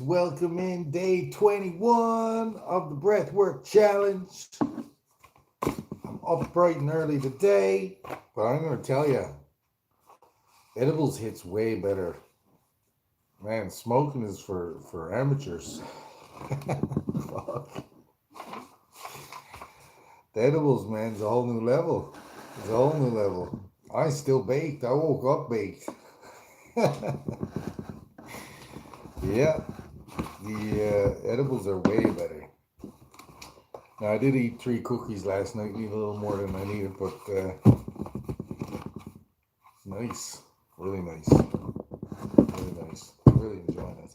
guys. Welcome in day 21 of the breathwork challenge. I'm up bright and early today, but I'm going to tell you, edibles hits way better. Man, smoking is for amateurs. Fuck. The edibles, man, is a whole new level. It's a whole new level. I still baked. I woke up baked. Yeah, the edibles are way better. Now, I did eat 3 cookies last night. Need a little more than I needed, but nice. Really nice. Really nice. Really enjoying it.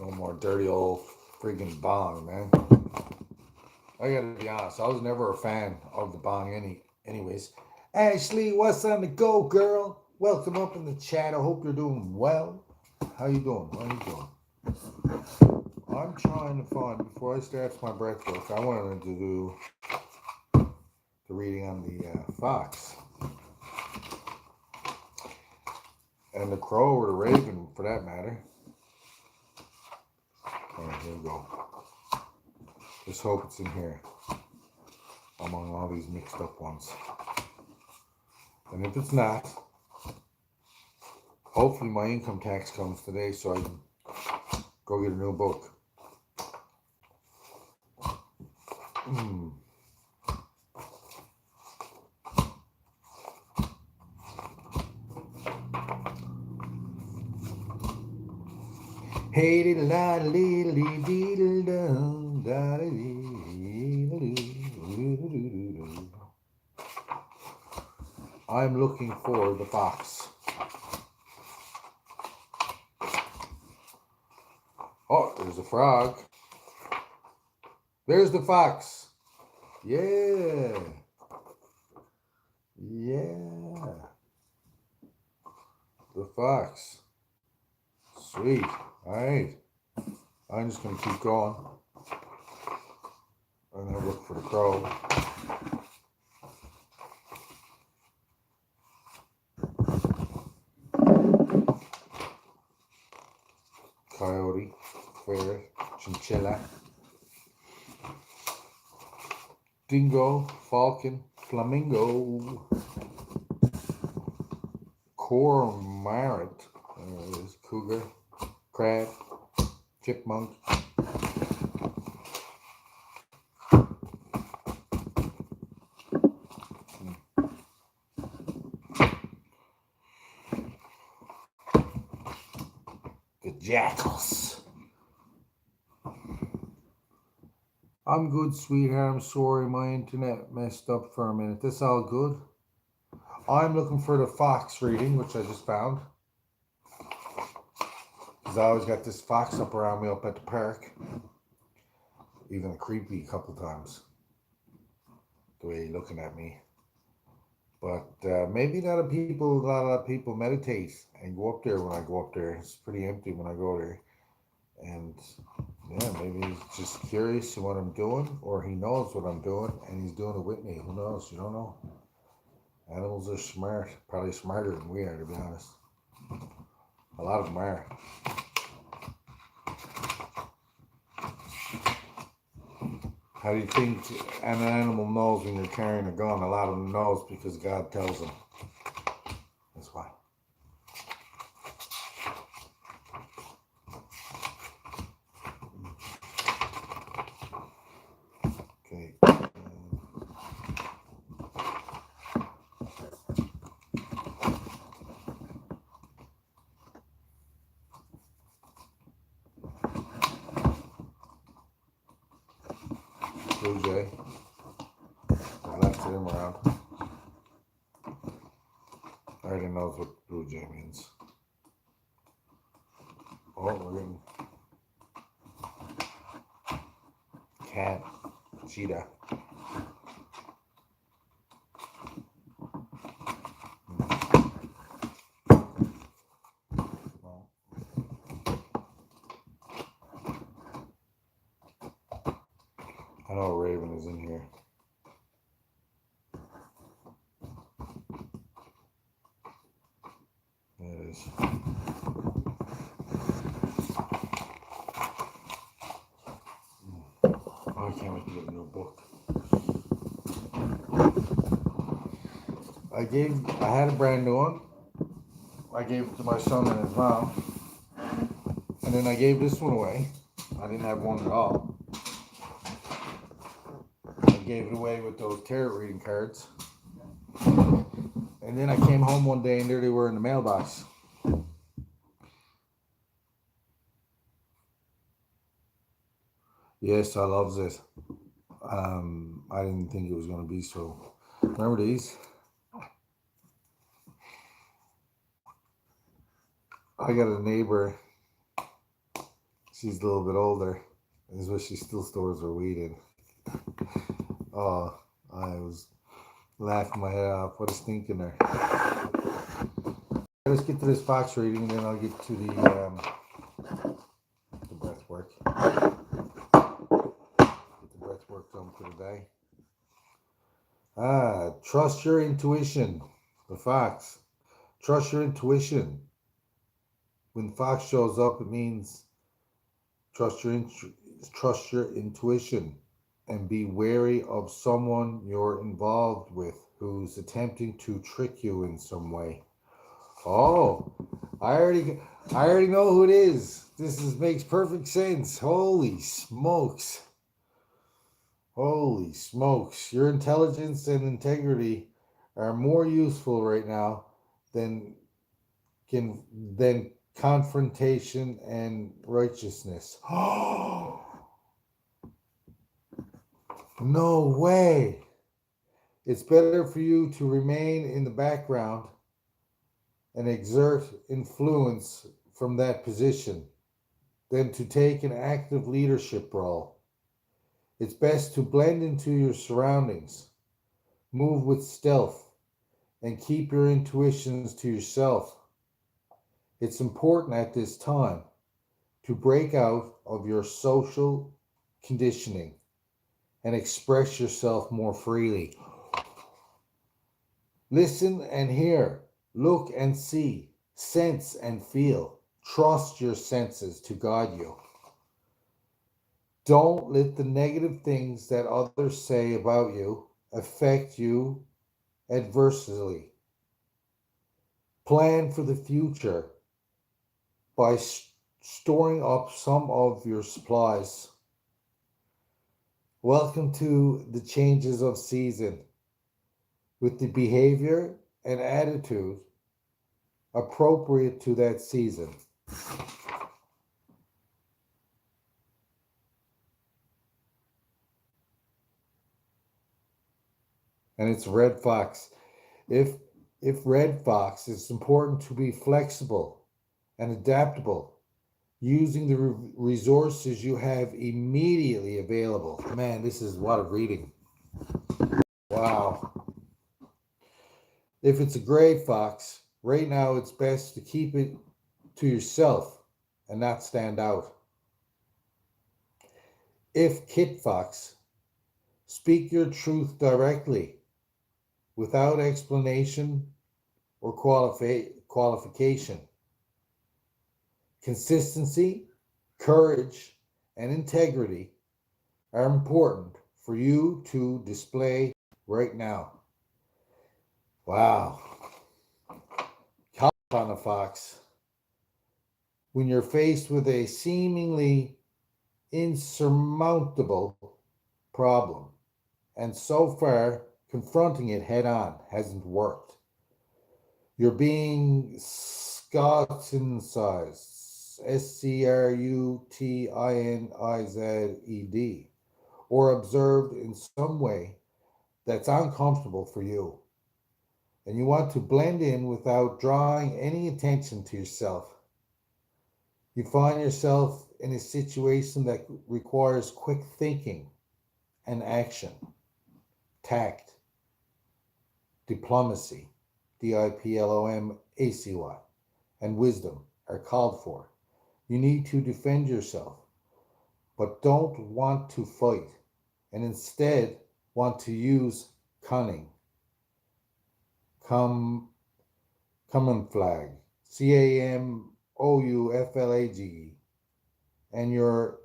No more dirty old friggin' bong, man. I gotta be honest, I was never a fan of the bong anyways. Ashley, what's on the go, girl? Welcome up in the chat. I hope you're doing well. How you doing? How you doing? I'm trying to find, before I start my breath work, I wanted to do the reading on the fox. And the crow or the raven, for that matter. Alright, here we go. Just hope it's in here, among all these mixed up ones. And if it's not, hopefully my income tax comes today so I can go get a new book. Hey diddle da diddle diddle dum da I'm looking for the fox. Oh, there's a frog. There's the fox. Yeah. Yeah. The fox. Sweet. Alright. I'm just going to keep going. I'm going to look for the crow. Coyote. Ferret. Chinchilla. Dingo. Falcon. Flamingo. Cormorant. There it is. Cougar. Crab. Chipmunk. The jackals. I'm good, sweetheart. I'm sorry my internet messed up for a minute. This all good? I'm looking for the fox reading, which I just found. Because I always got this fox up around me up at the park. Even creepy a couple times. The way he's looking at me. But maybe a lot of people meditate and go up there when I go up there. It's pretty empty when I go there. And yeah, maybe he's just curious to what I'm doing, or he knows what I'm doing and he's doing it with me. Who knows? You don't know. Animals are smart, probably smarter than we are, to be honest. A lot of them are. How do you think an animal knows when you're carrying a gun? A lot of them knows because God tells them. That's why. Okay. Blue jay. I left him around. I already knows what blue jay means. Oh, we're getting cat, cheetah. I know a raven is in here. There it is. I had a brand new one. I gave it to my son and his mom, and then I gave this one away. I didn't have one at all. I gave it away with those tarot reading cards. And then I came home one day and there they were in the mailbox. Yes, I love this. I didn't think it was going to be so. Remember these? I got a neighbor. She's a little bit older. This is what she still stores her weed in. Oh, I was laughing my head off. What a stink in there. Let's get to this fox reading and then I'll get to the breath work. Get the breath work done for the day. Trust your intuition. The fox. Trust your intuition. When fox shows up, it means trust your intuition and be wary of someone you're involved with who's attempting to trick you in some way. Oh, I already know who it is. Makes perfect sense. Holy smokes. Holy smokes. Your intelligence and integrity are more useful right now than confrontation and righteousness. No way. It's better for you to remain in the background and exert influence from that position than to take an active leadership role. It's best to blend into your surroundings, move with stealth, and keep your intuitions to yourself. It's important at this time to break out of your social conditioning and express yourself more freely. Listen and hear, look and see, sense and feel. Trust your senses to guide you. Don't let the negative things that others say about you affect you adversely. Plan for the future by storing up some of your supplies. Welcome to the changes of season with the behavior and attitude appropriate to that season. And it's red fox. If red fox, it's important to be flexible and adaptable, using the resources you have immediately available. Man, this is a lot of reading. Wow. If it's a gray fox, right now it's best to keep it to yourself and not stand out. If kit fox, speak your truth directly without explanation or qualification. Consistency, courage, and integrity are important for you to display right now. Wow. Count on a fox. When you're faced with a seemingly insurmountable problem, and so far confronting it head on hasn't worked, you're being scrutinized, Scrutinized, or observed in some way that's uncomfortable for you. And you want to blend in without drawing any attention to yourself. You find yourself in a situation that requires quick thinking and action, tact, diplomacy, diplomacy, and wisdom are called for. You need to defend yourself, but don't want to fight, and instead want to use cunning, camouflage, camouflage, and your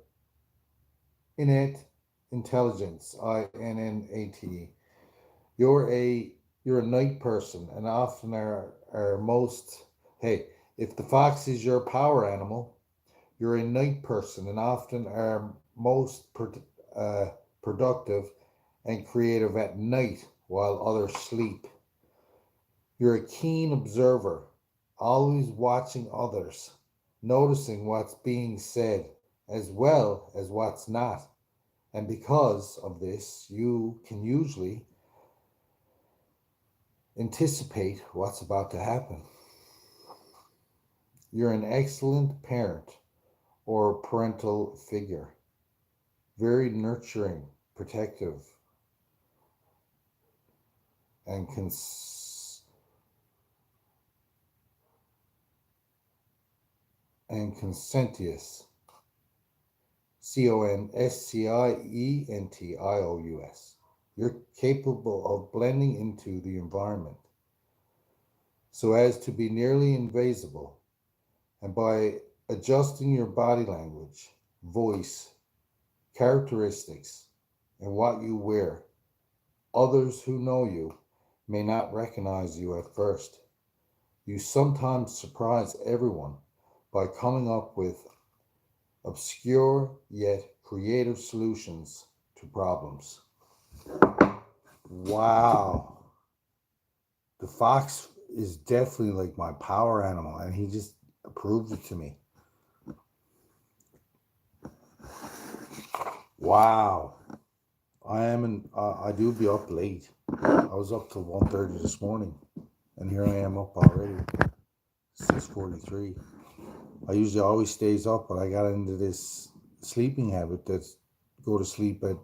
innate intelligence, innate. You're a You're a night person and often are most. Hey, if the fox is your power animal, you're a night person and often are most productive and creative at night while others sleep. You're a keen observer, always watching others, noticing what's being said as well as what's not. And because of this, you can usually anticipate what's about to happen. You're an excellent parent or parental figure, very nurturing, protective, and conscientious. Conscientious. You're capable of blending into the environment so as to be nearly invisible, and by adjusting your body language, voice, characteristics, and what you wear, others who know you may not recognize you at first. You sometimes surprise everyone by coming up with obscure yet creative solutions to problems. Wow. The fox is definitely like my power animal, and he just proved it to me. Wow. I do be up late. I was up till 1:30 this morning, and here I am up already. 6:43. I usually always stays up, but I got into this sleeping habit that's go to sleep at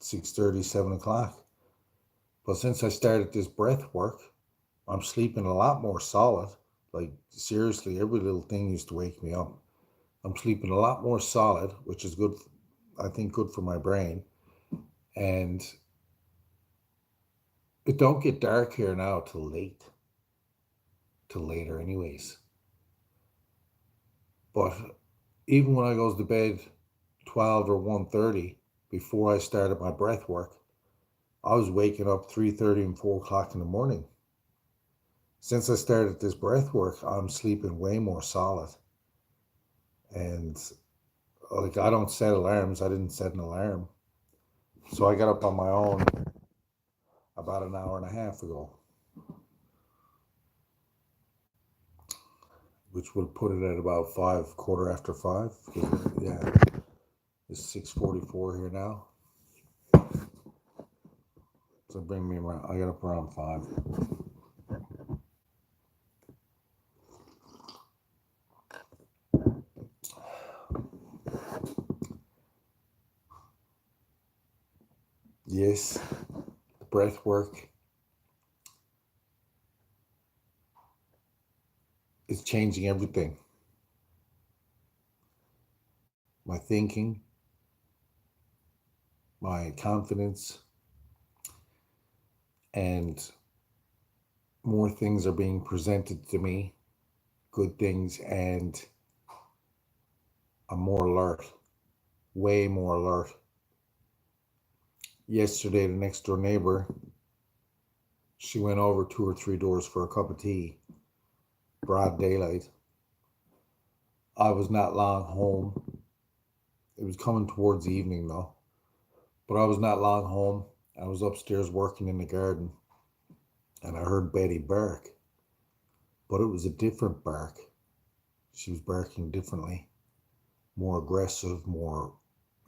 6:30, 7 o'clock. But since I started this breath work, I'm sleeping a lot more solid. Like seriously, every little thing used to wake me up. I'm sleeping a lot more solid, which is good. I think good for my brain. And it don't get dark here now till later, anyways. But even when I goes to bed 12 or 1:30, before I started my breath work, I was waking up 3:30 and 4 o'clock in the morning. Since I started this breath work, I'm sleeping way more solid. And like I don't set alarms. I didn't set an alarm. So I got up on my own about an hour and a half ago, which would put it at about five, quarter after five. Yeah, it's 6:44 here now. So bring me around. I got up around five. Yes, the breath work is changing everything. My thinking, my confidence, and more things are being presented to me, good things, and I'm more alert, way more alert. Yesterday, the next door neighbor, she went over two or three doors for a cup of tea, broad daylight. I was not long home. It was coming towards the evening though, but I was not long home. I was upstairs working in the garden and I heard Betty bark, but it was a different bark. She was barking differently, more aggressive, more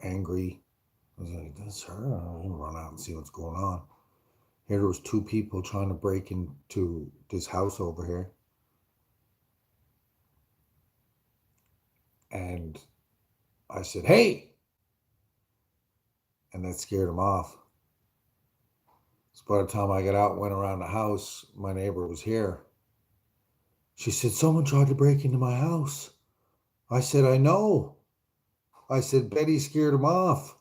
angry. I was like, that's her. I'll run out and see what's going on. Here there was two people trying to break into this house over here. And I said, hey, and that scared him off. So by the time I got out and went around the house, my neighbor was here. She said, someone tried to break into my house. I said, I know. I said, Betty scared him off.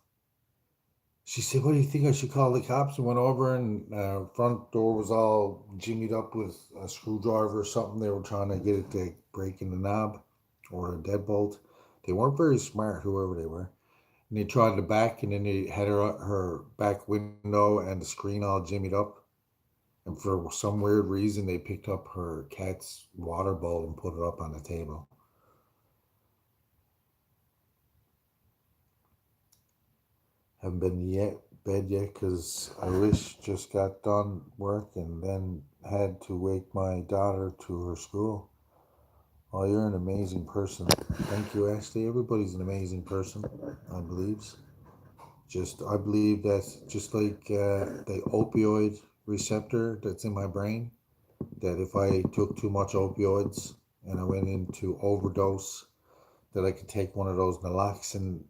She said, what do you think I should call the cops? And went over and front door was all jimmied up with a screwdriver or something. They were trying to get it to break in the knob or a deadbolt. They weren't very smart, whoever they were. And they tried the back and then they had her back window and the screen all jimmied up. And for some weird reason, they picked up her cat's water bowl and put it up on the table. Haven't been yet bed yet because I wish just got done work and then had to wake my daughter to her school. Oh, you're an amazing person. Thank you, Ashley. Everybody's an amazing person, I believe. I believe that just like the opioid receptor that's in my brain, that if I took too much opioids and I went into overdose, that I could take one of those naloxone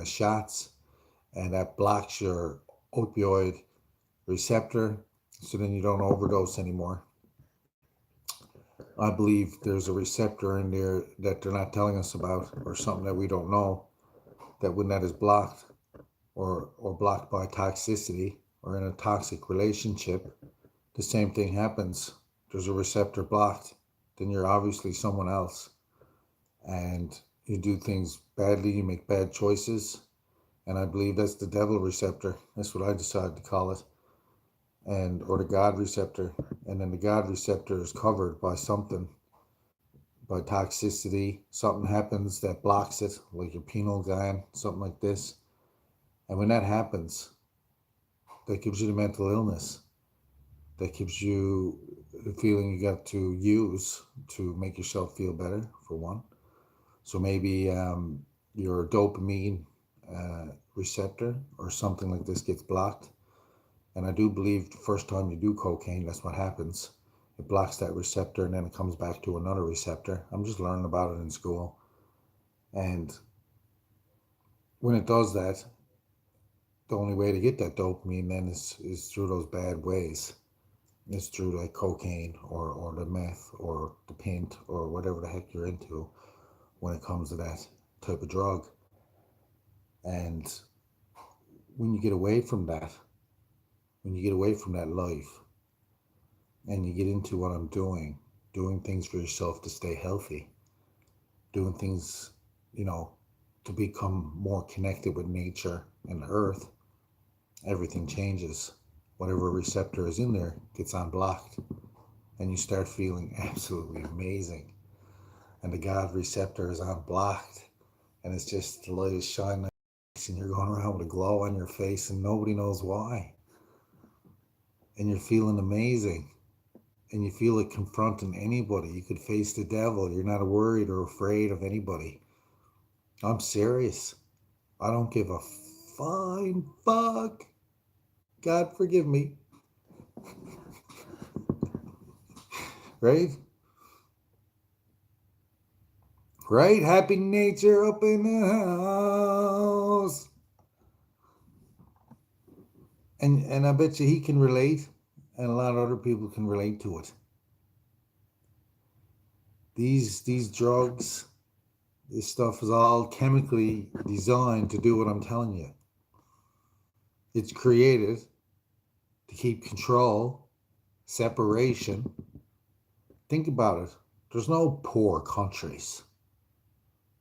shots, and that blocks your opioid receptor, so then you don't overdose anymore. I believe there's a receptor in there that they're not telling us about, or something that we don't know, that when that is blocked, or blocked by toxicity, or in a toxic relationship, the same thing happens. There's a receptor blocked, then you're obviously someone else, and you do things badly, you make bad choices, and I believe that's the devil receptor. That's what I decided to call it, and or the God receptor, and then the God receptor is covered by something, by toxicity. Something happens that blocks it, like your pineal gland, something like this, and when that happens, that gives you the mental illness. That gives you the feeling you got to use to make yourself feel better, for one. So maybe your dopamine receptor or something like this gets blocked. And I do believe the first time you do cocaine, that's what happens. It blocks that receptor and then it comes back to another receptor. I'm just learning about it in school. And when it does that, the only way to get that dopamine then is through those bad ways. It's through like cocaine, or the meth or the pint or whatever the heck you're into when it comes to that type of drug. And when you get away from that, when you get away from that life and you get into what I'm doing things for yourself to stay healthy, doing things, you know, to become more connected with nature and the earth, everything changes. Whatever receptor is in there gets unblocked and you start feeling absolutely amazing. And the God receptor is unblocked, and it's just the light is shining, and you're going around with a glow on your face, and nobody knows why. And you're feeling amazing, and you feel like confronting anybody. You could face the devil. You're not worried or afraid of anybody. I'm serious. I don't give a fine fuck. God forgive me. Right? Right? Happy nature up in the house. And I bet you he can relate, and a lot of other people can relate to it. These drugs, this stuff is all chemically designed to do what I'm telling you. It's created to keep control, separation. Think about it. There's no poor countries.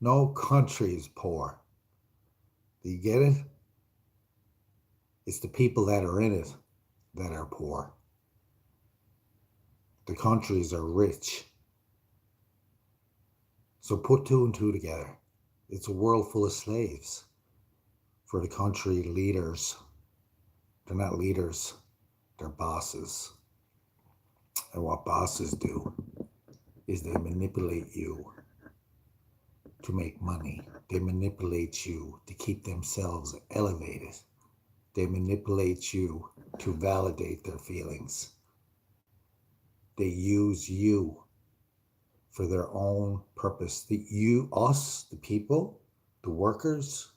No country is poor. Do you get it? It's the people that are in it that are poor. The countries are rich. So put two and two together. It's a world full of slaves. For the country leaders, they're not leaders, they're bosses. And what bosses do is they manipulate you to make money. They manipulate you to keep themselves elevated. They manipulate you to validate their feelings. They use you for their own purpose. Us, the people, the workers,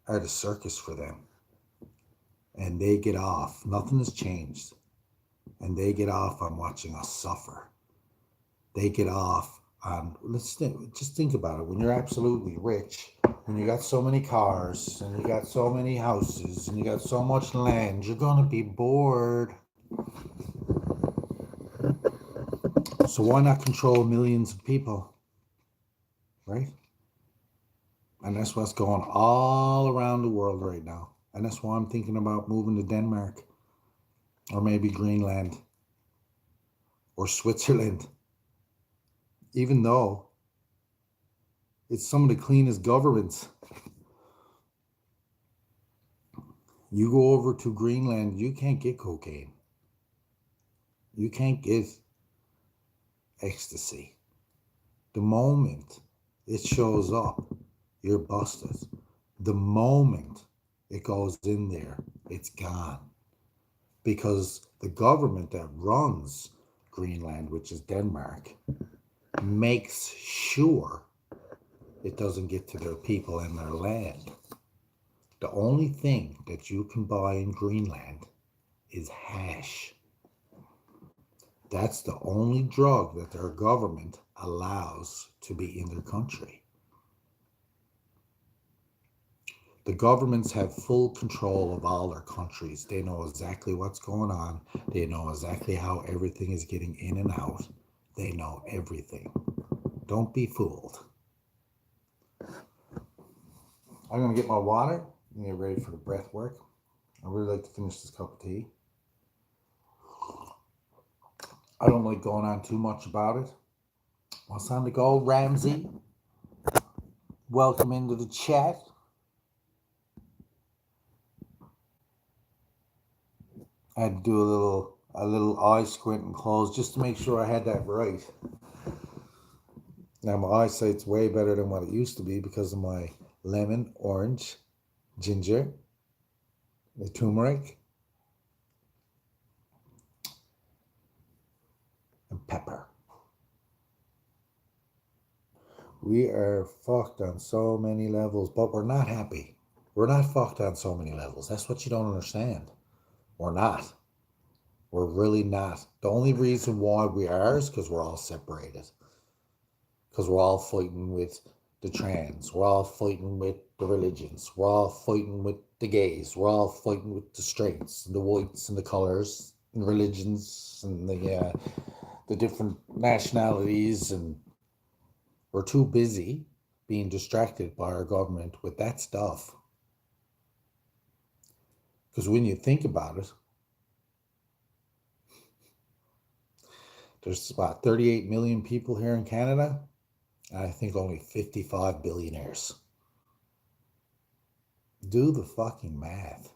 are the circus for them. And they get off. Nothing has changed. And they get off on watching us suffer. They get off on, just think about it. When you're absolutely rich, when you got so many cars, and you got so many houses, and you got so much land, you're going to be bored. So why not control millions of people? Right? And that's what's going all around the world right now. And that's why I'm thinking about moving to Denmark or maybe Greenland. or Switzerland, even though it's some of the cleanest governments. You go over to Greenland, you can't get cocaine. You can't get ecstasy. The moment it shows up, you're busted. The moment it goes in there, it's gone. Because the government that runs Greenland, which is Denmark, makes sure it doesn't get to their people and their land. The only thing that you can buy in Greenland is hash. That's the only drug that their government allows to be in their country. The governments have full control of all their countries. They know exactly what's going on. They know exactly how everything is getting in and out. They know everything. Don't be fooled. I'm going to get my water and get ready for the breath work. I really like to finish this cup of tea. I don't like going on too much about it. What's on the go, Ramsey? Welcome into the chat. I had to do a little eye squint and close just to make sure I had that right. Now my eyesight's way better than what it used to be because of my lemon, orange, ginger, the turmeric, and pepper. We are fucked on so many levels, but we're not happy. We're not fucked on so many levels. That's what you don't understand. We're not. We're really not. The only reason why we are is because we're all separated. Because we're all fighting with the trans. We're all fighting with the religions. We're all fighting with the gays. We're all fighting with the straights, and the whites, and the colors, and religions, and the different nationalities. And we're too busy being distracted by our government with that stuff. Because when you think about it, there's about 38 million people here in Canada, and I think only 55 billionaires. Do the fucking math.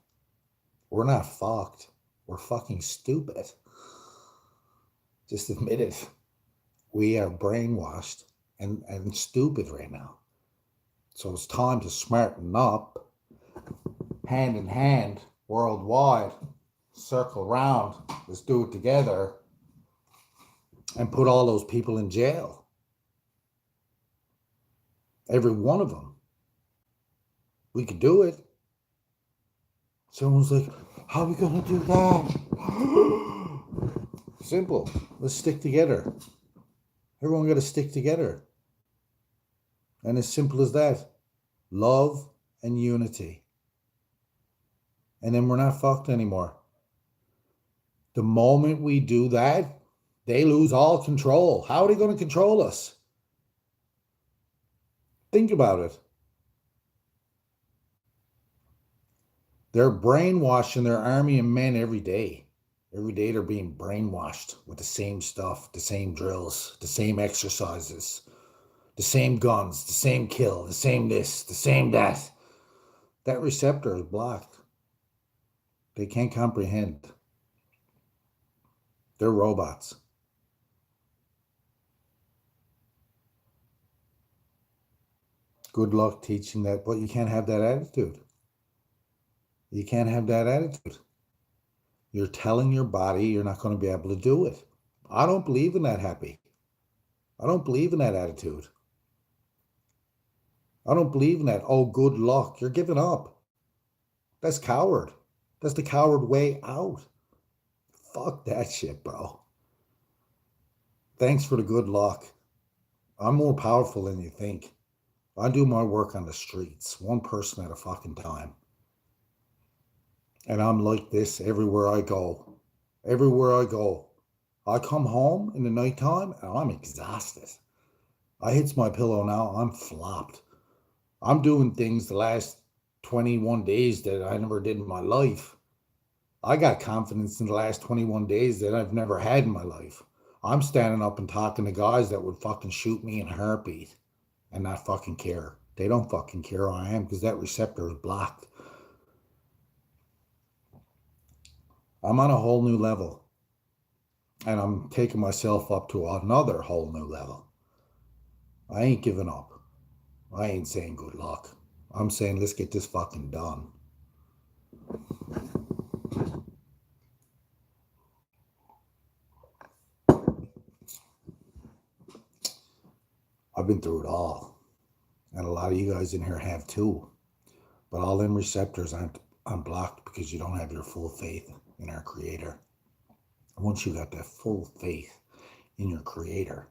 We're not fucked. We're fucking stupid. Just admit it. We are brainwashed and stupid right now. So it's time to smarten up, hand in hand, worldwide, circle around, let's do it together, and put all those people in jail. Every one of them. We could do it. Someone's like, how are we going to do that? Simple. Let's stick together. Everyone got to stick together. And as simple as that. Love and unity. And then we're not fucked anymore. The moment we do that, they lose all control. How are they going to control us? Think about it. They're brainwashing their army of men every day. Every day they're being brainwashed with the same stuff, the same drills, the same exercises, the same guns, the same kill, the same this, the same that. That receptor is blocked. They can't comprehend. They're robots. Good luck teaching that, but you can't have that attitude. You can't have that attitude. You're telling your body you're not going to be able to do it. I don't believe in that, Happy. I don't believe in that attitude. I don't believe in that, oh, good luck. You're giving up. That's coward. That's the coward way out. Fuck that shit, bro. Thanks for the good luck. I'm more powerful than you think. I do my work on the streets, one person at a fucking time. And I'm like this everywhere I go. Everywhere I go. I come home in the nighttime and I'm exhausted. I hits my pillow now, I'm flopped. I'm doing things the last 21 days that I never did in my life. I got confidence in the last 21 days that I've never had in my life. I'm standing up and talking to guys that would fucking shoot me in a heartbeat and not fucking care. They don't fucking care who I am because that receptor is blocked. I'm on a whole new level. And I'm taking myself up to another whole new level. I ain't giving up. I ain't saying good luck. I'm saying let's get this fucking done. I've been through it all. And a lot of you guys in here have too. But all them receptors aren't unblocked because you don't have your full faith in our Creator. Once you got that full faith in your Creator,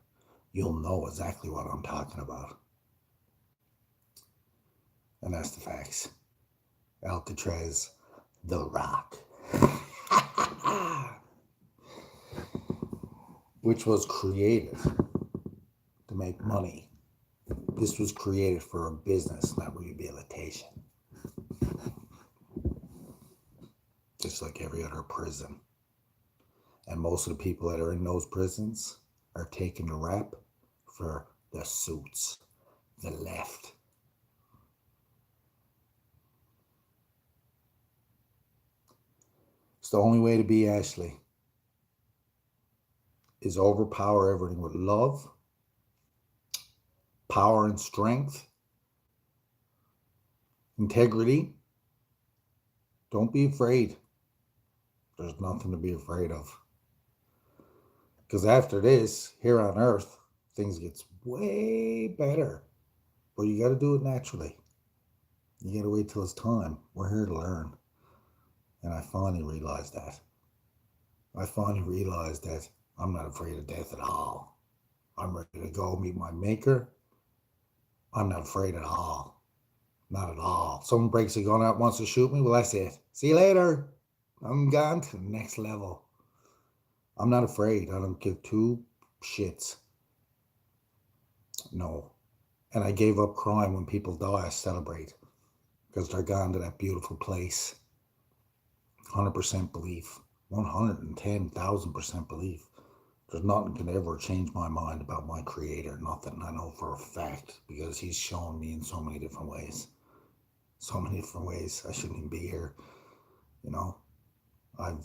you'll know exactly what I'm talking about. And that's the facts. Alcatraz, The Rock. Which was created to make money. This was created for a business, not rehabilitation. Just like every other prison. And most of the people that are in those prisons are taking the rap for the suits, the left. It's the only way to be Ashley. Is overpower everything with love, power and strength, integrity. Don't be afraid. There's nothing to be afraid of. Because after this, here on Earth, things gets way better. But you got to do it naturally. You got to wait till it's time. We're here to learn. And I finally realized that. I finally realized that I'm not afraid of death at all. I'm ready to go meet my maker. I'm not afraid at all. Not at all. Someone breaks a gun out, wants to shoot me, well, that's it. See you later. I'm gone to the next level. I'm not afraid. I don't give two shits. No. And I gave up crying when people die. I celebrate. Because they're gone to that beautiful place. 100% belief. 110,000% belief. There's nothing can ever change my mind about my Creator. Nothing. I know for a fact. Because He's shown me in so many different ways. So many different ways. I shouldn't even be here. You know. I've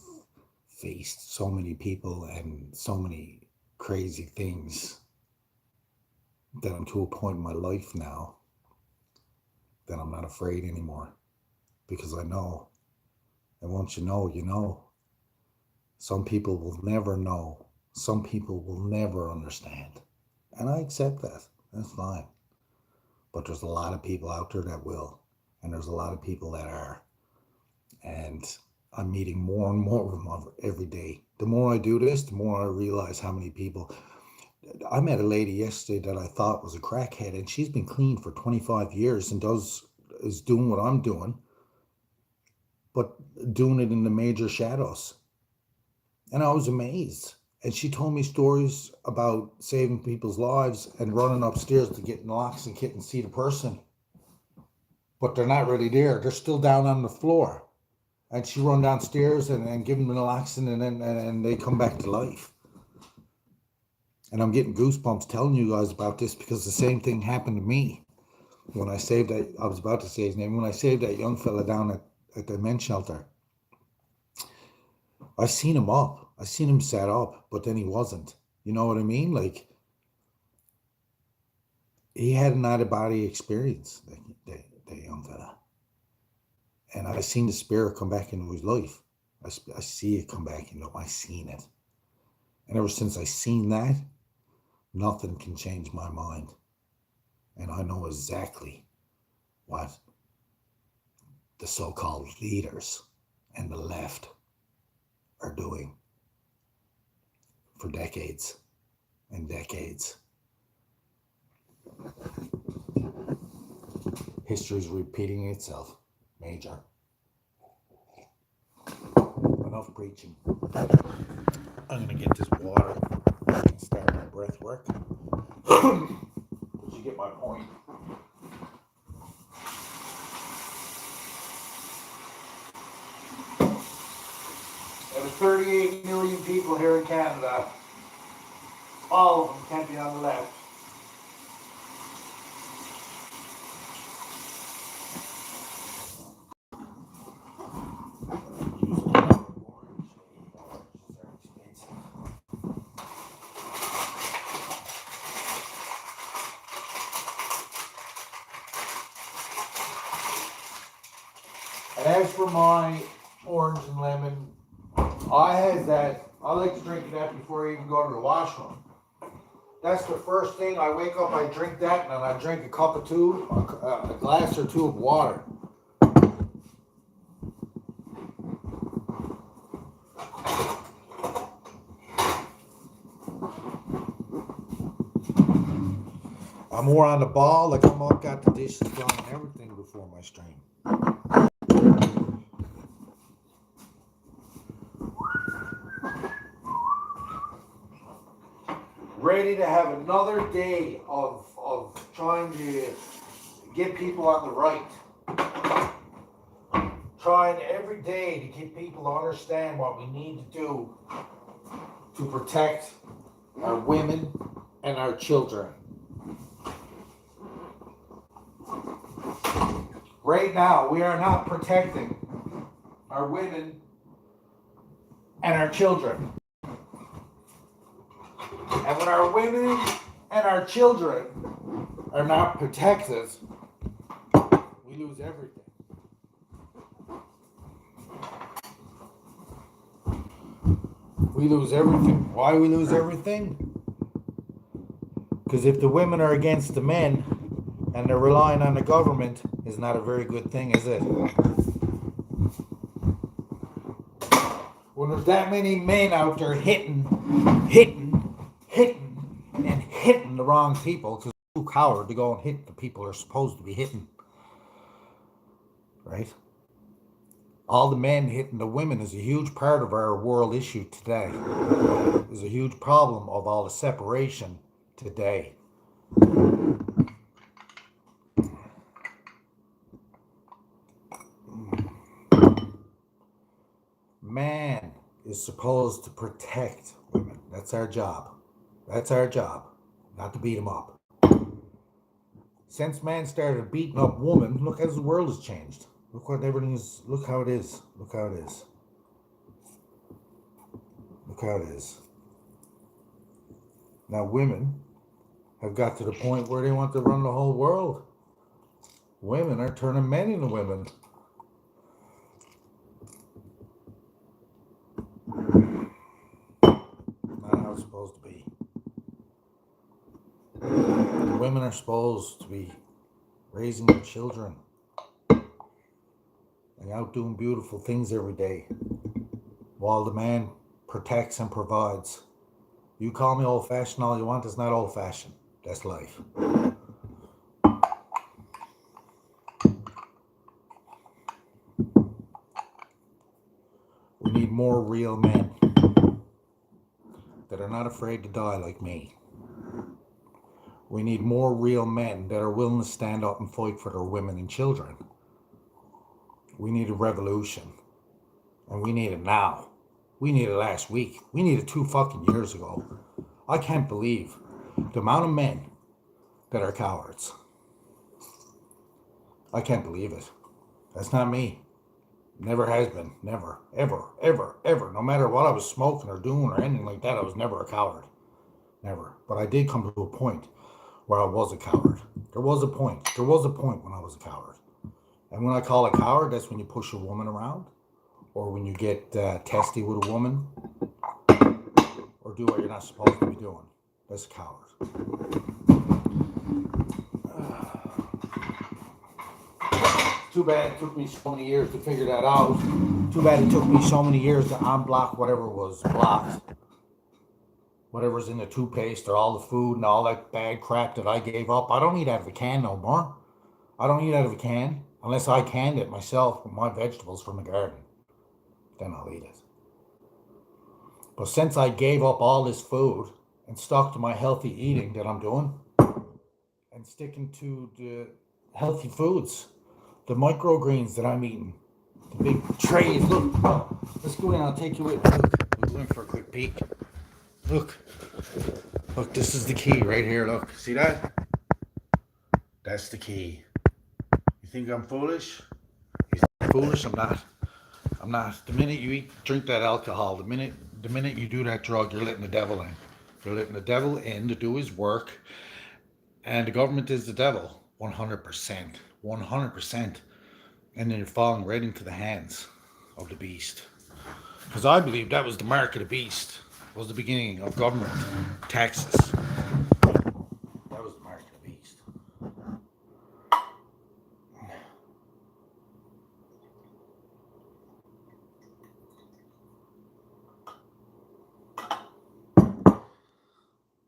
faced so many people and so many crazy things that I'm to a point in my life now that I'm not afraid anymore. Because I know. And once you know, you know. Some people will never know. Some people will never understand. And I accept that. That's fine. But there's a lot of people out there that will. And there's a lot of people that are. And I'm meeting more and more of them every day. The more I do this, the more I realize how many people. I met a lady yesterday that I thought was a crackhead, and she's been clean for 25 years and is doing what I'm doing, but doing it in the major shadows. And I was amazed. And she told me stories about saving people's lives and running upstairs to get locks and kit and see the person. But they're not really there. They're still down on the floor. And she run downstairs and give them an naloxone and they come back to life. And I'm getting goosebumps telling you guys about this because the same thing happened to me when I saved that. I was about to say his name. When I saved that young fella down at the men's shelter, I seen him up. I seen him set up, but then he wasn't. You know what I mean? Like, he had an out-of-body experience, that young fella. And I seen the spirit come back into his life. I see it come back into him. I seen it. And ever since I seen that, nothing can change my mind. And I know exactly what the so-called leaders and the left are doing for decades and decades. History's repeating itself. Major. Enough preaching. I'm going to get this water and start my breath work. Did you get my point? There was 38 million people here in Canada. All of them can't be on the left. And as for my orange and lemon, I like to drink that before I even go to the washroom. That's the first thing. I wake up, I drink that, and then I drink a glass or two of water. I'm more on the ball, like I'm up, got the dishes done and everything before my stream. Ready to have another day of trying to get people on the right. Trying every day to get people to understand what we need to do to protect our women and our children. Right now, we are not protecting our women and our children. And when our women and our children are not protected, we lose everything. We lose everything. Why we lose everything? Because if the women are against the men and they're relying on the government, is not a very good thing, is it? When there's that many men out there hitting the wrong people, because they're too coward to go and hit the people they're supposed to be hitting, right? All the men hitting the women is a huge part of our world issue today. There's a huge problem of all the separation today. Man is supposed to protect women. That's our job. That's our job. Not to beat them up. Since man started beating up women, look how the world has changed. Look what everything is. Look how it is. Look how it is. Look how it is. Now women have got to the point where they want to run the whole world. Women are turning men into women. Not how it's supposed to be. The women are supposed to be raising their children and out doing beautiful things every day, while the man protects and provides. You call me old-fashioned all you want, it's not old-fashioned. That's life. We need more real men that are not afraid to die like me. We need more real men that are willing to stand up and fight for their women and children. We need a revolution. And we need it now. We need it last week. We need it 2 fucking years ago. I can't believe the amount of men that are cowards. I can't believe it. That's not me. Never has been. Never. Ever. Ever. Ever. No matter what I was smoking or doing or anything like that, I was never a coward. Never. But I did come to a point where I was a coward. There was a point. There was a point when I was a coward. And when I call a coward, that's when you push a woman around, or when you get testy with a woman, or do what you're not supposed to be doing. That's a coward. Too bad it took me so many years to figure that out. Too bad it took me so many years to unblock whatever was blocked. Whatever's in the toothpaste or all the food and all that bad crap that I gave up. I don't eat out of a can no more. I don't eat out of a can unless I canned it myself with my vegetables from the garden. Then I'll eat it. But since I gave up all this food and stuck to my healthy eating that I'm doing and sticking to the healthy foods, the microgreens that I'm eating, the big trays. Look, let's go in. I'll take you with. Look, we'll go in for a quick peek. Look, Look, this is the key right here. Look, see that? That's the key. You think I'm foolish? You think I'm foolish? I'm not. I'm not. The minute you drink that alcohol, the minute you do that drug, you're letting the devil in. You're letting the devil in to do his work, and the government is the devil, 100%, 100%. And then you're falling right into the hands of the beast. Because I believe that was the mark of the beast. Was the beginning of government, taxes. That was the mark of the beast.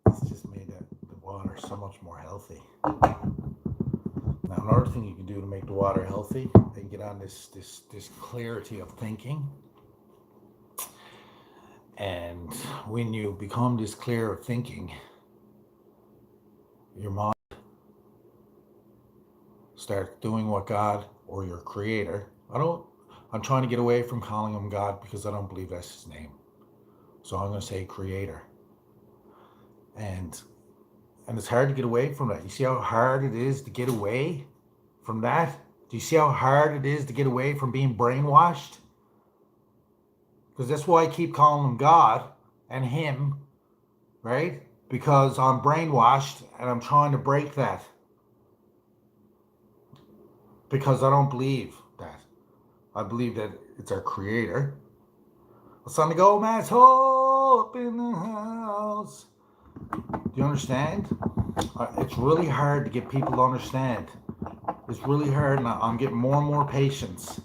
It's just made the water so much more healthy. Now, another thing you can do to make the water healthy and get on this clarity of thinking. And when you become this clear of thinking, your mind starts doing what God or your creator. I'm trying to get away from calling him God because I don't believe that's his name. So I'm going to say creator. And it's hard to get away from that. You see how hard it is to get away from that? Do you see how hard it is to get away from being brainwashed? Because that's why I keep calling him God and him, right? Because I'm brainwashed and I'm trying to break that. Because I don't believe that. I believe that it's our creator. It's time to go, Masshole, up in the house. Do you understand? It's really hard to get people to understand. It's really hard, and I'm getting more and more patience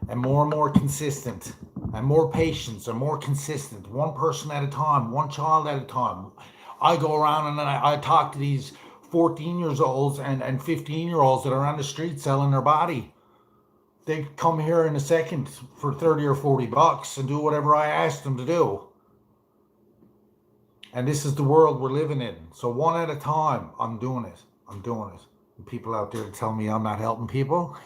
and more consistent and more patience and more consistent. One person at a time, one child at a time. I go around and then I talk to these 14-year-olds and 15-year-olds that are on the street selling their body. They come here in a second for 30 or 40 bucks and do whatever I ask them to do. And this is the world we're living in. So one at a time, I'm doing it. And people out there tell me I'm not helping people,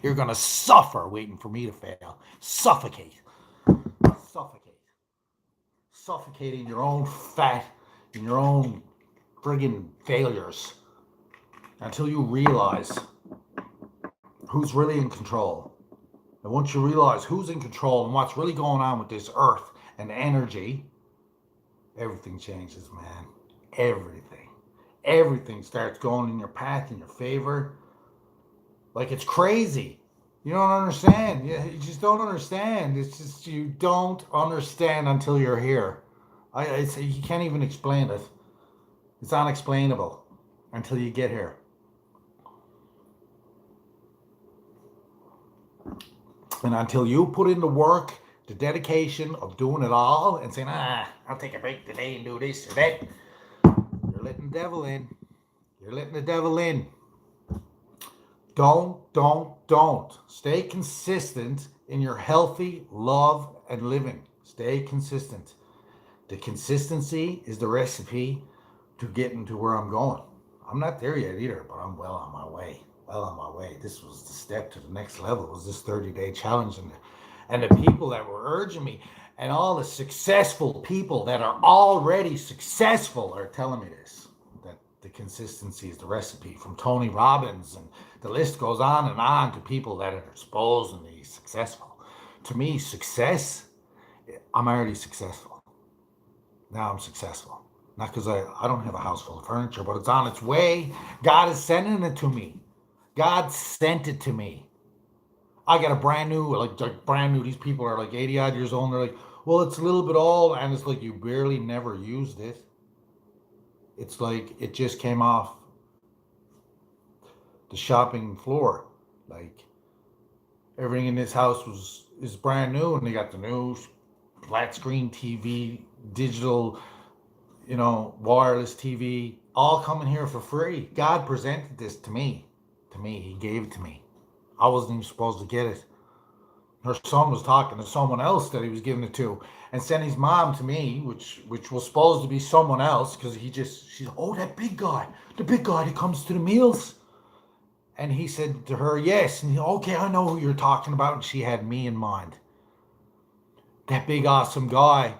you're going to suffer waiting for me to fail. Suffocate. Suffocating your own fat and your own friggin' failures until you realize who's really in control. And once you realize who's in control and what's really going on with this earth and energy, everything changes, man. Everything starts going in your path, in your favor. Like, it's crazy. You don't understand. You just don't understand. It's just, you don't understand until you're here. You can't even explain it. It's unexplainable until you get here. And until you put in the work, the dedication of doing it all and saying, I'll take a break today and do this or that, you're letting the devil in. You're letting the devil in. Don't. Stay consistent in your healthy love and living. Stay consistent. The consistency is the recipe to getting to where I'm going. I'm not there yet either, but I'm well on my way. This was the step to the next level. It was this 30-day challenge. And the people that were urging me and all the successful people that are already successful are telling me this, that the consistency is the recipe, from Tony Robbins, and the list goes on to people that are supposedly successful. To me, success, I'm already successful. Now I'm successful. Not because I don't have a house full of furniture, but it's on its way. God is sending it to me. God sent it to me. I got a brand new, these people are like 80 odd years old, and they're like, well, it's a little bit old, and it's like, you barely never used it. It's like it just came off the shopping floor. Like, everything in this house is brand new, and they got the new flat screen TV, digital, wireless TV, all coming here for free. God presented this to me. He gave it to me. I wasn't even supposed to get it. Her son was talking to someone else that he was giving it to, and sent his mom to me, which was supposed to be someone else, because she's, oh, that big guy, the big guy that comes to the meals. And he said to her, yes. And okay, I know who you're talking about. And she had me in mind. That big awesome guy.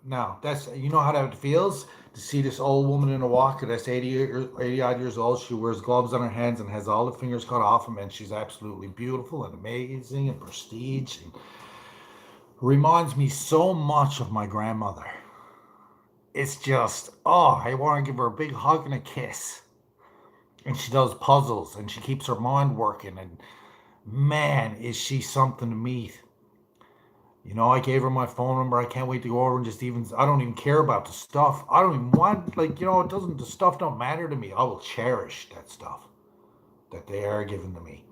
Now, that's, you know how that feels to see this old woman in a walker that's 80 odd years old. She wears gloves on her hands and has all the fingers cut off them, and she's absolutely beautiful and amazing and prestige. And reminds me so much of my grandmother. It's just, oh, I want to give her a big hug and a kiss. And she does puzzles and she keeps her mind working. And man, is she something to meet. You know, I gave her my phone number. I can't wait to go over and just even, I don't even care about the stuff. I don't even want, like, you know, it doesn't, the stuff don't matter to me. I will cherish that stuff that they are giving to me.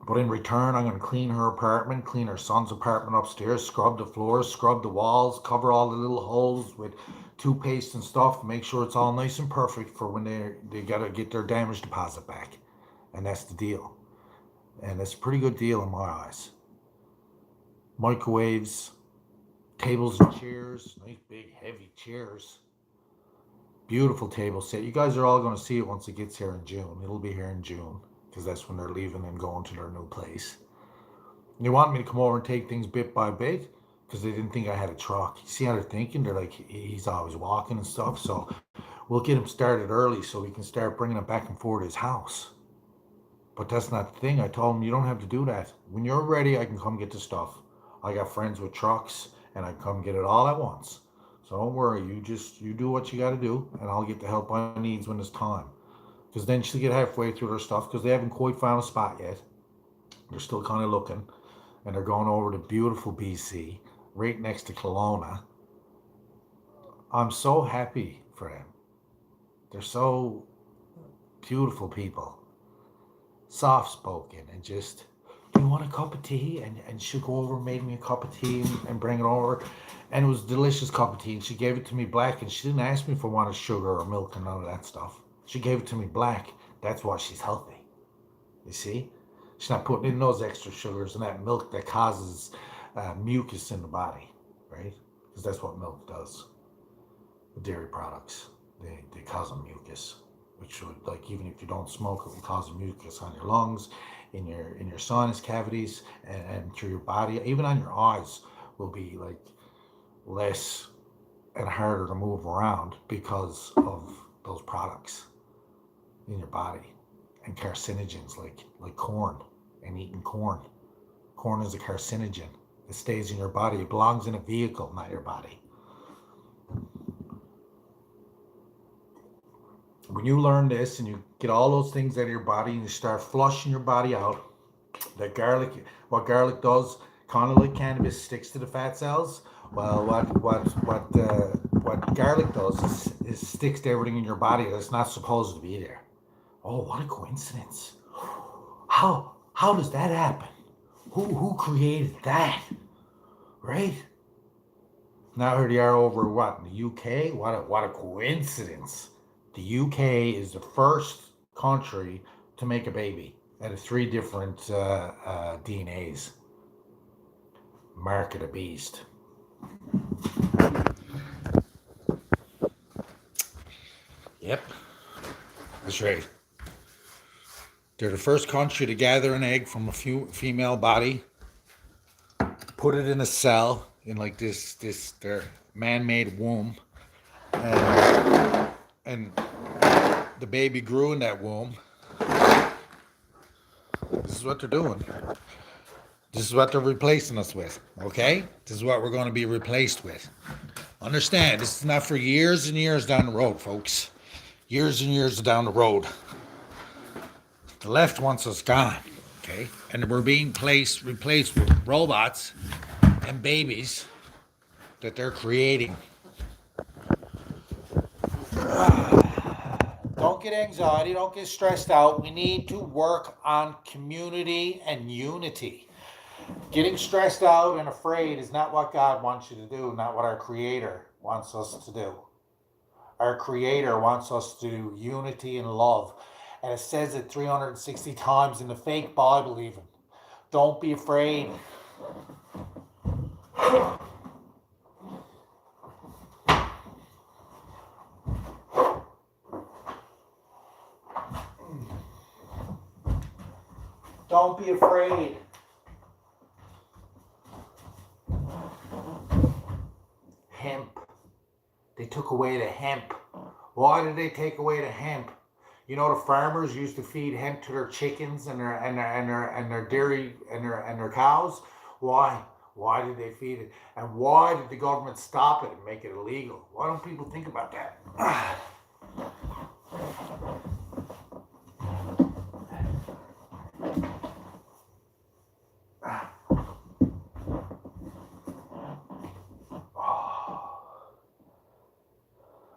But in return, I'm going to clean her apartment, clean her son's apartment upstairs, scrub the floors, scrub the walls, cover all the little holes with toothpaste and stuff, make sure it's all nice and perfect for when they got to get their damage deposit back. And that's the deal. And it's a pretty good deal in my eyes. Microwaves, tables and chairs, nice big heavy chairs. Beautiful table set. You guys are all going to see it once it gets here in June. It'll be here in June because that's when they're leaving and going to their new place. And they want me to come over and take things bit by bit because they didn't think I had a truck. You see how they're thinking? They're like, he's always walking and stuff. So we'll get him started early so we can start bringing him back and forth to his house. But that's not the thing. I told him, you don't have to do that. When you're ready, I can come get the stuff. I got friends with trucks and I come get it all at once. So don't worry, you do what you got to do and I'll get the help I need when it's time. Because then she'll get halfway through their stuff because they haven't quite found a spot yet. They're still kind of looking. And they're going over to beautiful BC, right next to Kelowna. I'm so happy for them. They're so beautiful people. Soft-spoken and just, do you want a cup of tea? And she'll go over and make me a cup of tea and bring it over. And it was a delicious cup of tea. And she gave it to me black. And she didn't ask me if I wanted sugar or milk and none of that stuff. She gave it to me black. That's why she's healthy. You see? She's not putting in those extra sugars and that milk that causes mucus in the body. Right? Because that's what milk does. The dairy products. They cause a mucus. Which would, like, even if you don't smoke, it will cause mucus on your lungs, in your sinus cavities, and through your body, even on your eyes, will be like less and harder to move around because of those products in your body, and carcinogens like corn and eating corn. Corn is a carcinogen. It stays in your body. It belongs in a vehicle, not your body. When you learn this and you get all those things out of your body and you start flushing your body out, that garlic, what garlic does, kind of like cannabis, sticks to the fat cells. Well, what garlic does is sticks to everything in your body that's not supposed to be there. Oh, what a coincidence! How does that happen? Who created that? Right? Now here they are over what, in the UK? What a coincidence! The UK is the first country to make a baby out of 3 different DNAs. Mark of the beast. Yep, that's right. They're the first country to gather an egg from a female body, put it in a cell in like this their man-made womb, and the baby grew in that womb. This is what they're doing. This is what they're replacing us with, okay? This is what we're going to be replaced with. Understand, this is not for years and years down the road, folks. Years and years down the road. The left wants us gone, okay? And we're being replaced with robots and babies that they're creating. Don't get anxiety, don't get stressed out. We need to work on community and unity. Getting stressed out and afraid is not what God wants you to do, not what our Creator wants us to do. Our Creator wants us to do unity and love. And it says it 360 times in the fake Bible even. Don't be afraid. Don't be afraid. Hemp They took away the hemp. Why did they take away the hemp? You know, the farmers used to feed hemp to their chickens and their dairy and their cows. Why? Why did they feed it? And why did the government stop it and make it illegal? Why don't people think about that?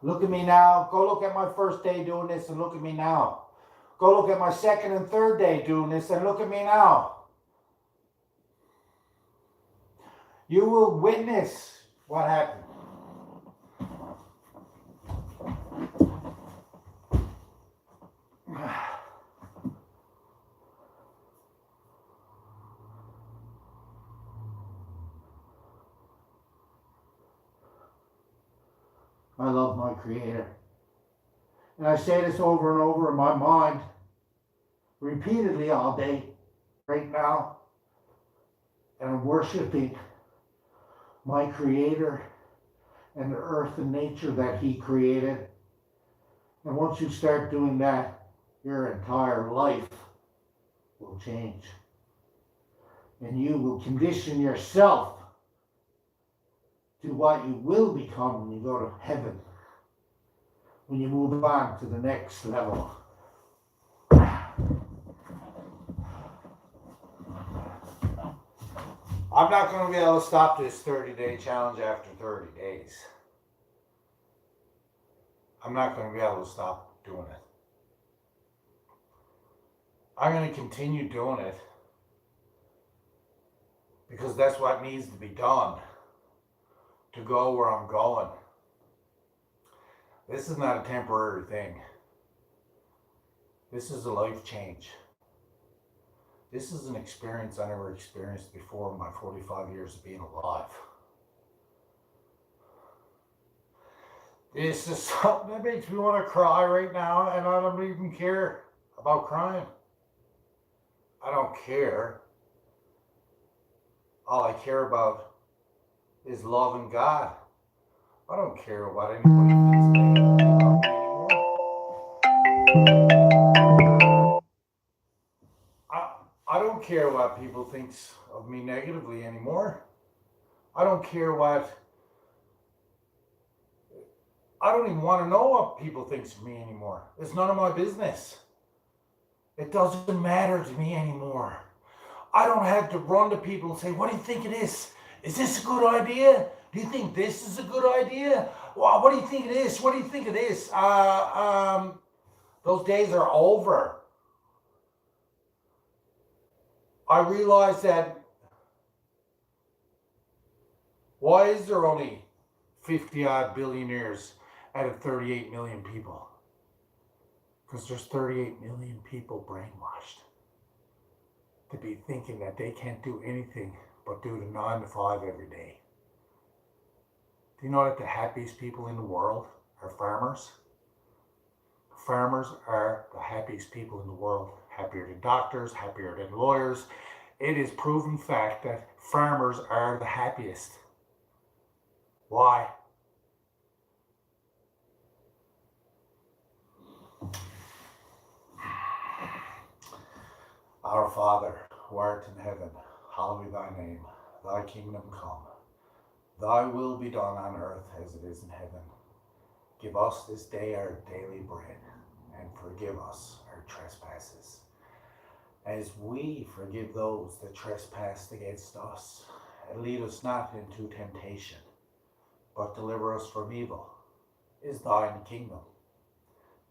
Look at me now. Go look at my first day doing this and look at me now. Go look at my second and third day doing this and look at me now. You will witness what happened. I love my Creator. And I say this over and over in my mind, repeatedly all day, right now. And I'm worshiping my Creator and the earth and nature that He created. And once you start doing that, your entire life will change. And you will condition yourself to what you will become when you go to heaven, when you move on to the next level. I'm not going to be able to stop this 30-day challenge after 30 days. I'm not going to be able to stop doing it. I'm going to continue doing it because that's what needs to be done to go where I'm going. This is not a temporary thing. This is a life change. This is an experience I never experienced before in my 45 years of being alive. This is something that makes me want to cry right now, and I don't even care about crying. I don't care. All I care about is loving God. I don't care what anybody thinks negatively about me anymore. I don't care what people think of me negatively anymore. I don't care what... I don't even want to know what people think of me anymore. It's none of my business. It doesn't matter to me anymore. I don't have to run to people and say, what do you think of this? Is this a good idea? Do you think this is a good idea? Well, what do you think of this? What do you think of this? Those days are over. I realize that why is there only 50 odd billionaires out of 38 million people? Because there's 38 million people brainwashed to be thinking that they can't do anything but do the 9 to 5 every day. Do you know that the happiest people in the world are farmers? Farmers are the happiest people in the world. Happier than doctors, happier than lawyers. It is proven fact that farmers are the happiest. Why? Our Father, who art in heaven, hallowed be thy name. Thy kingdom come. Thy will be done on earth as it is in heaven. Give us this day our daily bread, and forgive us our trespasses, as we forgive those that trespass against us. And lead us not into temptation, but deliver us from evil. Is thine the kingdom,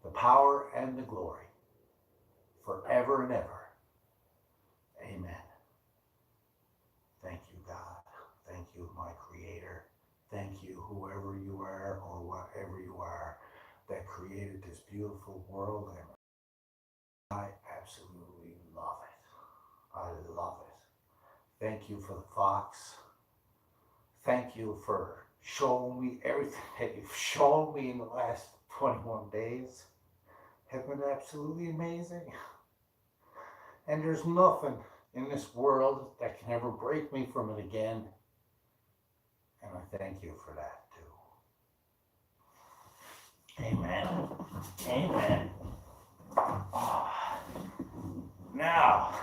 the power, and the glory, forever and ever. Amen. Thank you, God. Thank you, my Creator. Thank you, whoever you are or whatever you are that created this beautiful world. And I absolutely love it. I love it. Thank you for the fox. Thank you for showing me everything that you've shown me in the last 21 days. Have been absolutely amazing. And there's nothing in this world that can ever break me from it again. And I thank you for that too. Amen. Amen. Now,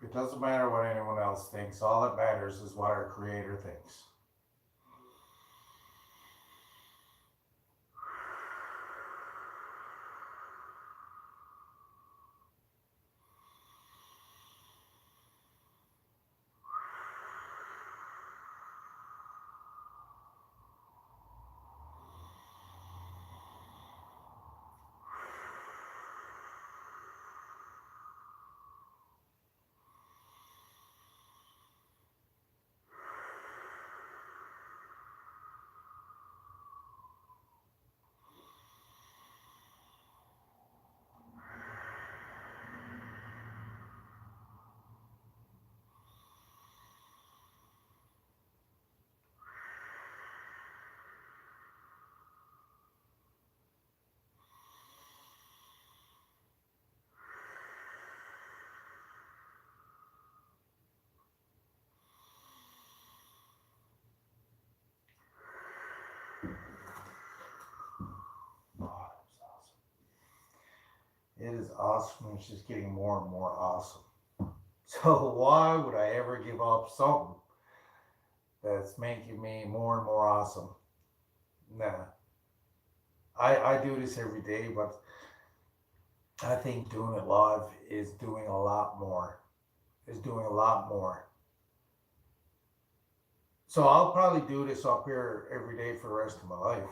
it doesn't matter what anyone else thinks. All that matters is what our Creator thinks. Oh, it is awesome. It's just getting more and more awesome. So why would I ever give up something that's making me more and more awesome? Nah. I do this every day, but I think doing it live is doing a lot more. Is doing a lot more. So I'll probably do this up here every day for the rest of my life.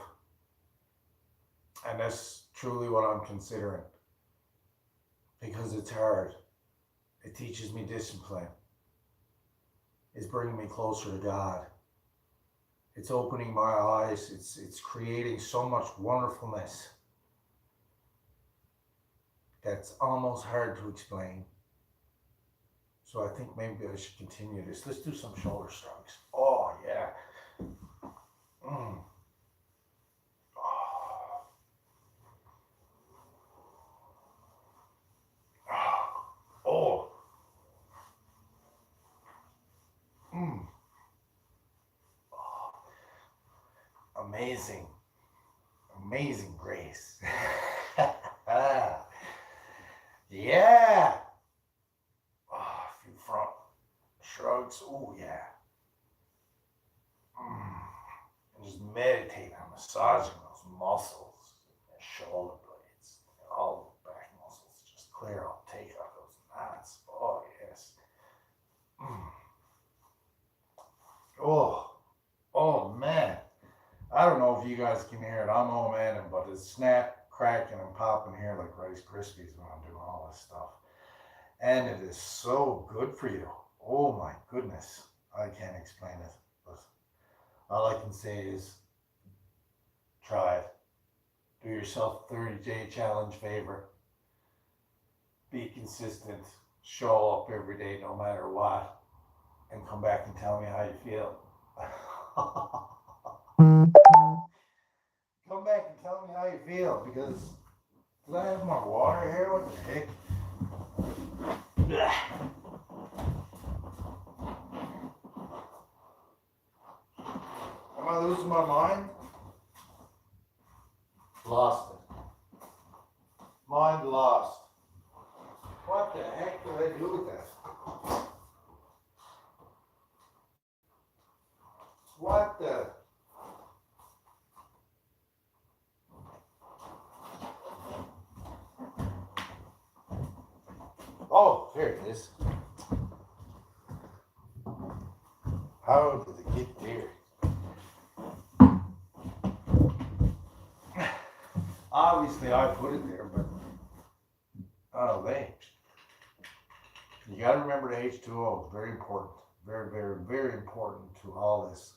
And that's truly what I'm considering. Because it's hard. It teaches me discipline. is bringing me closer to God. It's opening my eyes. It's creating so much wonderfulness that's almost hard to explain. So I think maybe I should continue this. Let's do some shoulder strokes. Oh, yeah. Mm. Oh. Mm. Amazing. Amazing grace. Yeah. Oh, a few front shrugs. Oh, yeah. And just meditate on massaging those muscles, your shoulder blades, all the back muscles. Just clear up, take out those knots. Oh, yes. Oh, man. I don't know if you guys can hear it. I'm omaning, but it's snap, cracking, and popping here like Rice Krispies when I'm doing all this stuff. And it is so good for you. Oh my goodness. I can't explain it. But all I can say is try it. Do yourself a 30-day challenge favor. Be consistent. Show up every day no matter what. And come back and tell me how you feel. Come back and tell me how you feel, because do I have my water here? What the heck? Am I losing my mind? Lost it. Mind lost. What the heck do I do with that? What the? Oh, here it is. How did it get there? Obviously, I put it there, but oh, you got to remember the H2O. Very important. Very, very, very important to all this.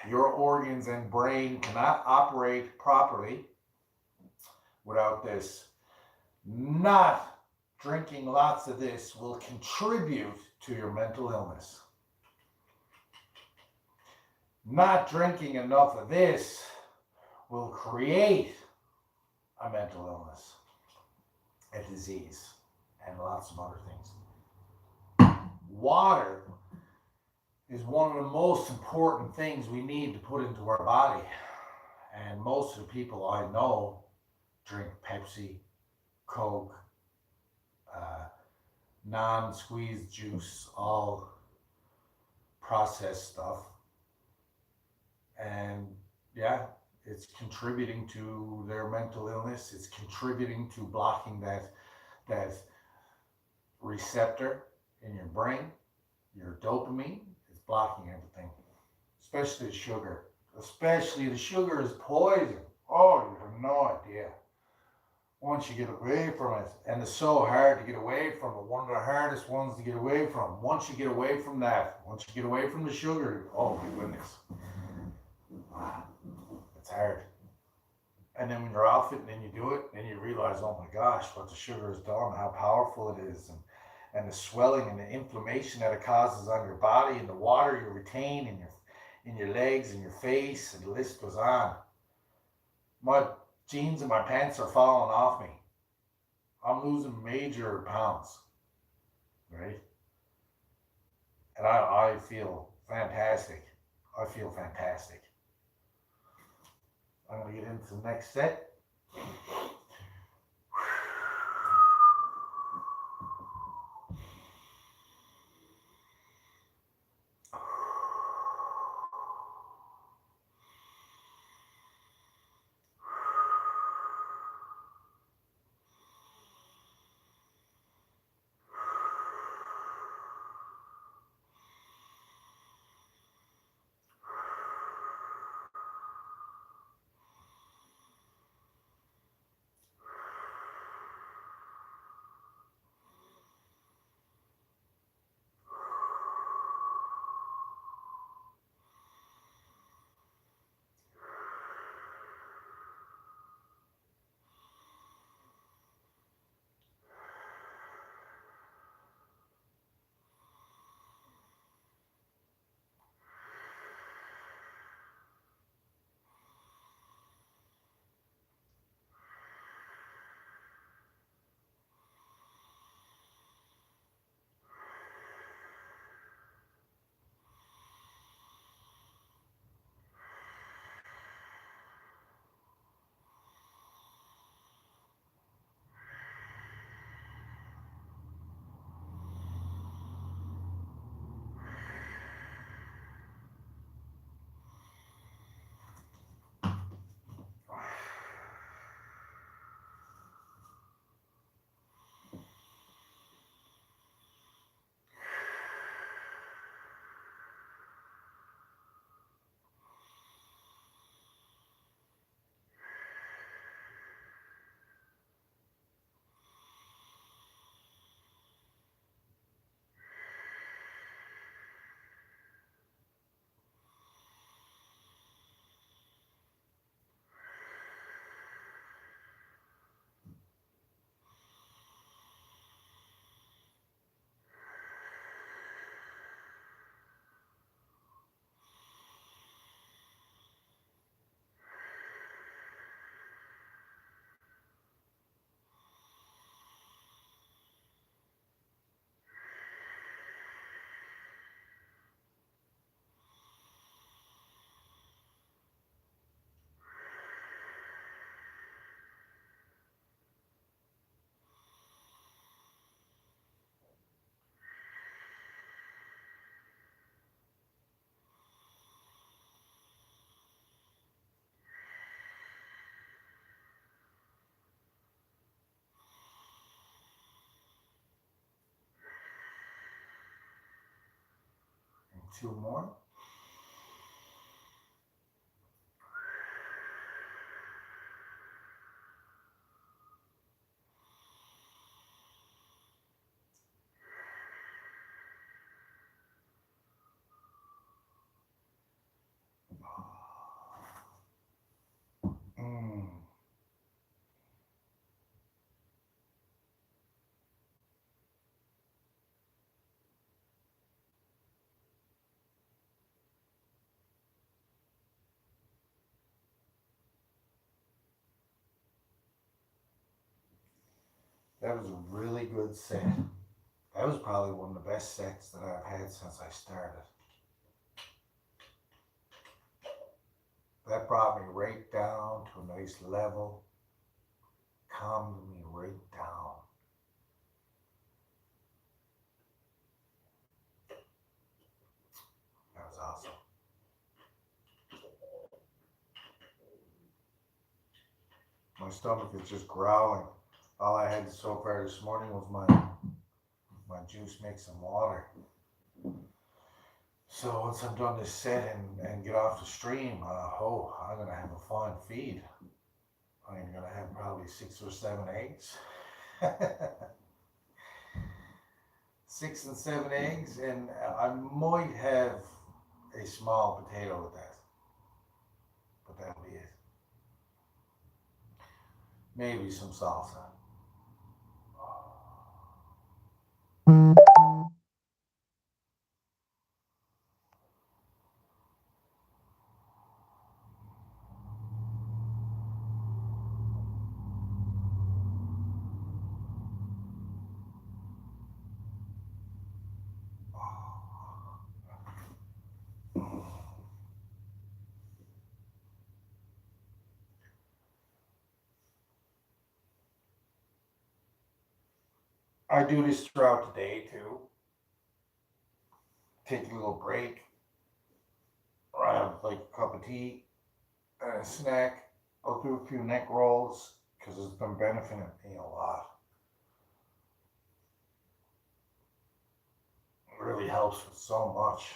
Your organs and brain cannot operate properly without this. Not drinking lots of this will contribute to your mental illness. Not drinking enough of this will create a mental illness, a disease, and lots of other things. Water is one of the most important things we need to put into our body. And most of the people I know drink Pepsi, Coke, non-squeezed juice, all processed stuff. And yeah, it's contributing to their mental illness. It's contributing to blocking that receptor in your brain, your dopamine. It's blocking everything, especially the sugar. Especially the sugar is poison. Oh, you have no idea. Once you get away from it, and it's so hard to get away from it, one of the hardest ones to get away from. Once you get away from that, once you get away from the sugar, oh my goodness, it's hard. And then when you're off it and then you do it, then you realize, oh my gosh, what the sugar has done, how powerful it is, and the swelling and the inflammation that it causes on your body, and the water you retain in your legs and your face, and the list goes on. My jeans and my pants are falling off me. I'm losing major pounds, right? And I feel fantastic. I feel fantastic. I'm going to get into the next set. 2 more. Mm. That was a really good set. That was probably one of the best sets that I've had since I started. That brought me right down to a nice level, calmed me right down. That was awesome. My stomach is just growling. All I had so far this morning was my juice mix and water. So once I'm done this set and get off the stream, I'm gonna have a fine feed. I'm gonna have probably 6 or 7 eggs. 6 and 7 eggs, and I might have a small potato with that, but that'll be it. Maybe some salsa. I do this throughout the day too. Take a little break, or I have like a cup of tea and a snack. I'll do a few neck rolls because it's been benefiting me a lot. It really helps with so much.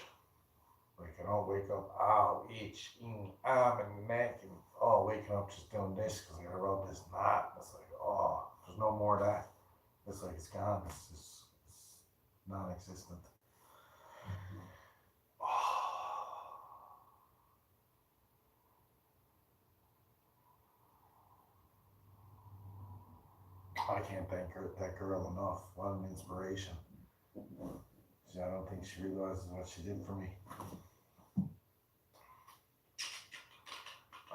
Like I don't wake up, ow, itch, arm and neck, and oh, waking up just doing this because I gotta rub this knot. It's like, oh, there's no more of that. It's like it's gone. It's non-existent. I can't thank that girl enough. What an inspiration. See, I don't think she realizes what she did for me.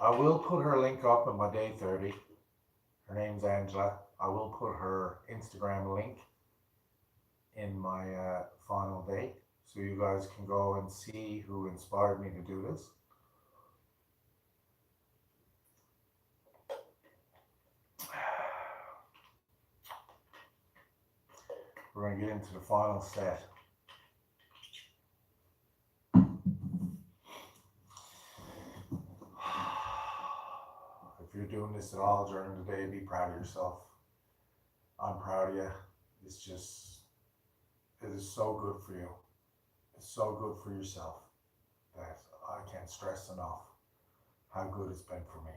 I will put her link up in my day 30. Her name's Angela. I will put her Instagram link in my final day so you guys can go and see who inspired me to do this. We're going to get into the final set. If you're doing this at all during the day, be proud of yourself. I'm proud of you. It's just, it is so good for you. It's so good for yourself that I can't stress enough how good it's been for me.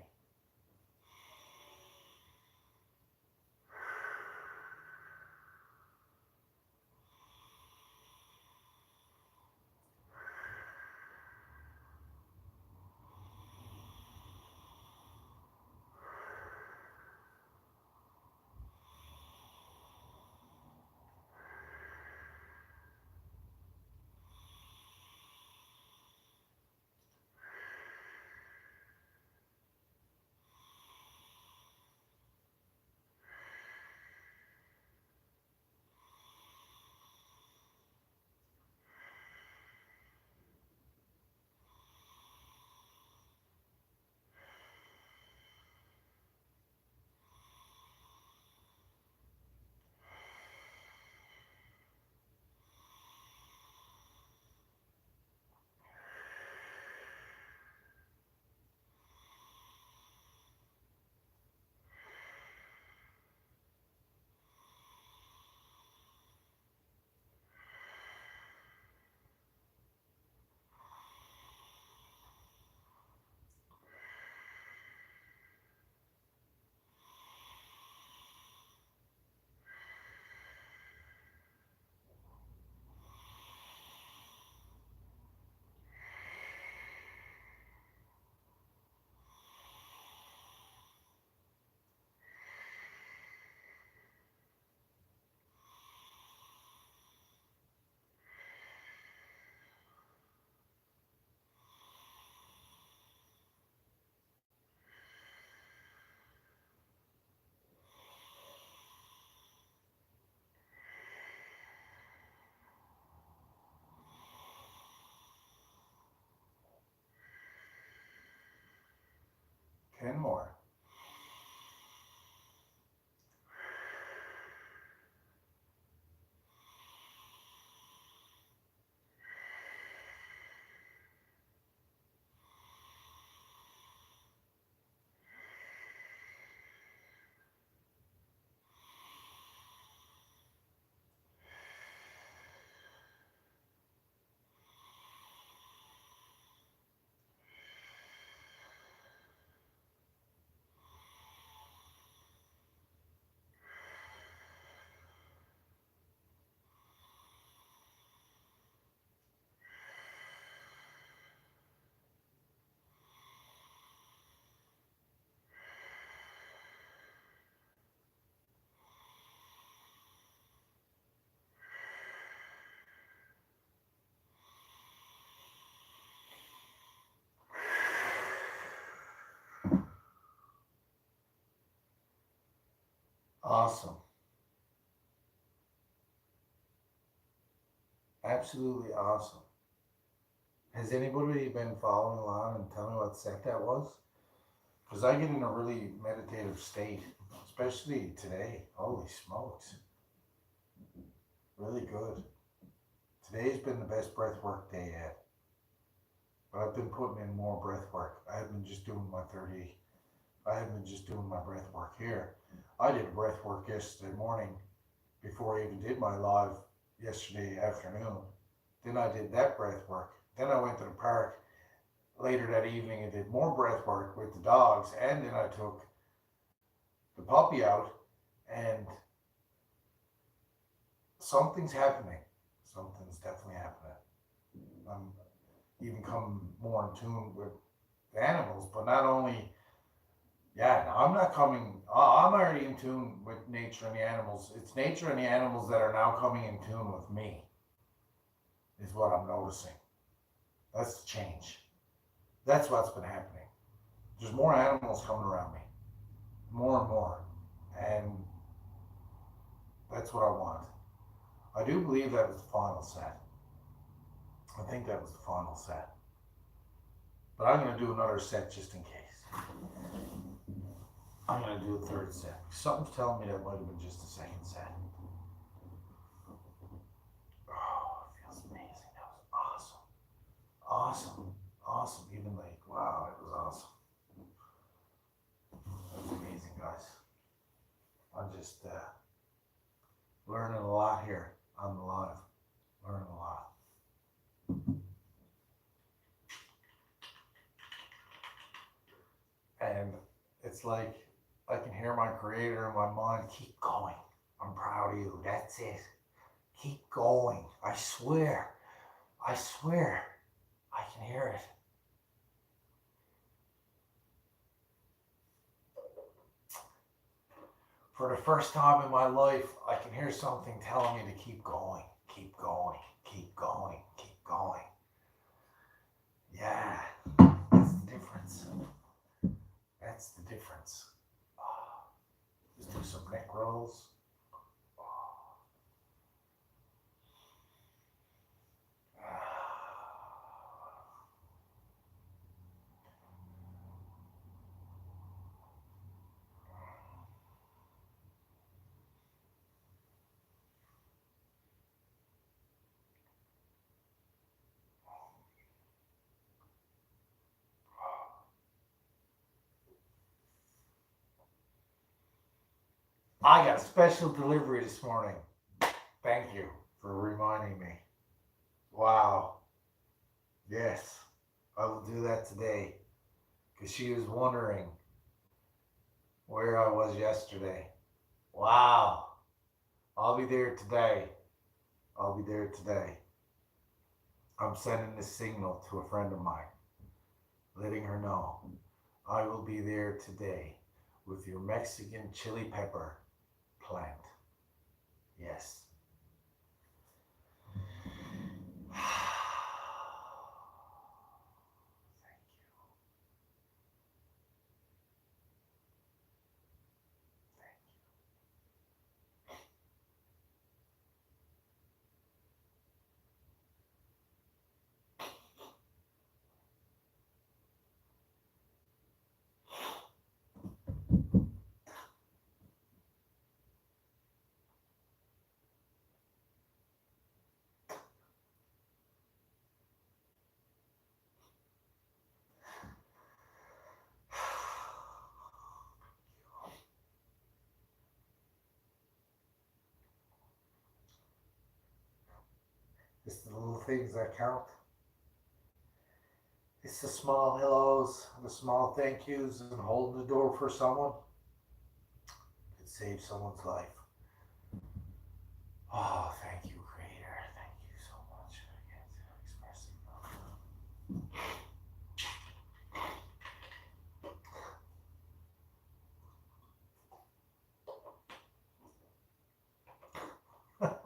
10 more. Awesome. Absolutely awesome. Has anybody been following along and tell me what set that was? Because I get in a really meditative state, especially today. Holy smokes. Really good. Today's been the best breath work day yet. But I've been putting in more breath work. I haven't been just doing my breath work here. I did breath work yesterday morning before I even did my live yesterday afternoon. Then I did that breath work. Then I went to the park later that evening and did more breath work with the dogs. And then I took the puppy out, and something's happening. Something's definitely happening. I'm even come more in tune with the animals, but not only, I'm not coming, I'm already in tune with nature and the animals. It's nature and the animals that are now coming in tune with me, is what I'm noticing. That's the change. That's what's been happening. There's more animals coming around me, more and more, and that's what I want. I do believe that was the final set. I think that was the final set. But I'm going to do another set just in case. I'm going to do a third set. Something's telling me that might have been just a second set. Oh, it feels amazing. That was awesome. Awesome. Awesome. Even like, wow, it was awesome. That was amazing, guys. I'm just learning a lot here on the live. Learning a lot. And it's like I can hear my creator in my mind, keep going. I'm proud of you. That's it. Keep going. I swear. I can hear it. For the first time in my life, I can hear something telling me to keep going, keep going, keep going, keep going. Yeah, that's the difference. That's the difference. Let's do some neck rolls. I got a special delivery this morning. Thank you for reminding me. Wow. Yes, I will do that today. Because she was wondering where I was yesterday. Wow. I'll be there today. I'll be there today. I'm sending this signal to a friend of mine, letting her know I will be there today with your Mexican chili pepper plant. Yes. It's the little things that count. It's the small hellos, the small thank yous, and holding the door for someone. It saves someone's life. Oh, thank you, Creator. Thank you so much. I can't express enough.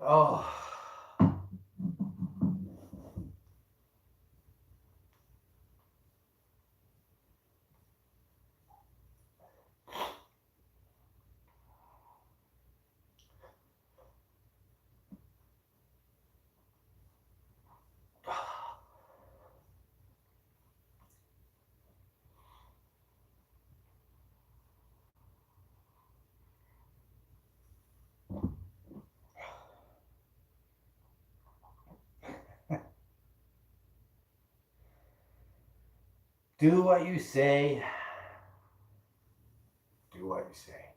Oh. Do what you say. Do what you say.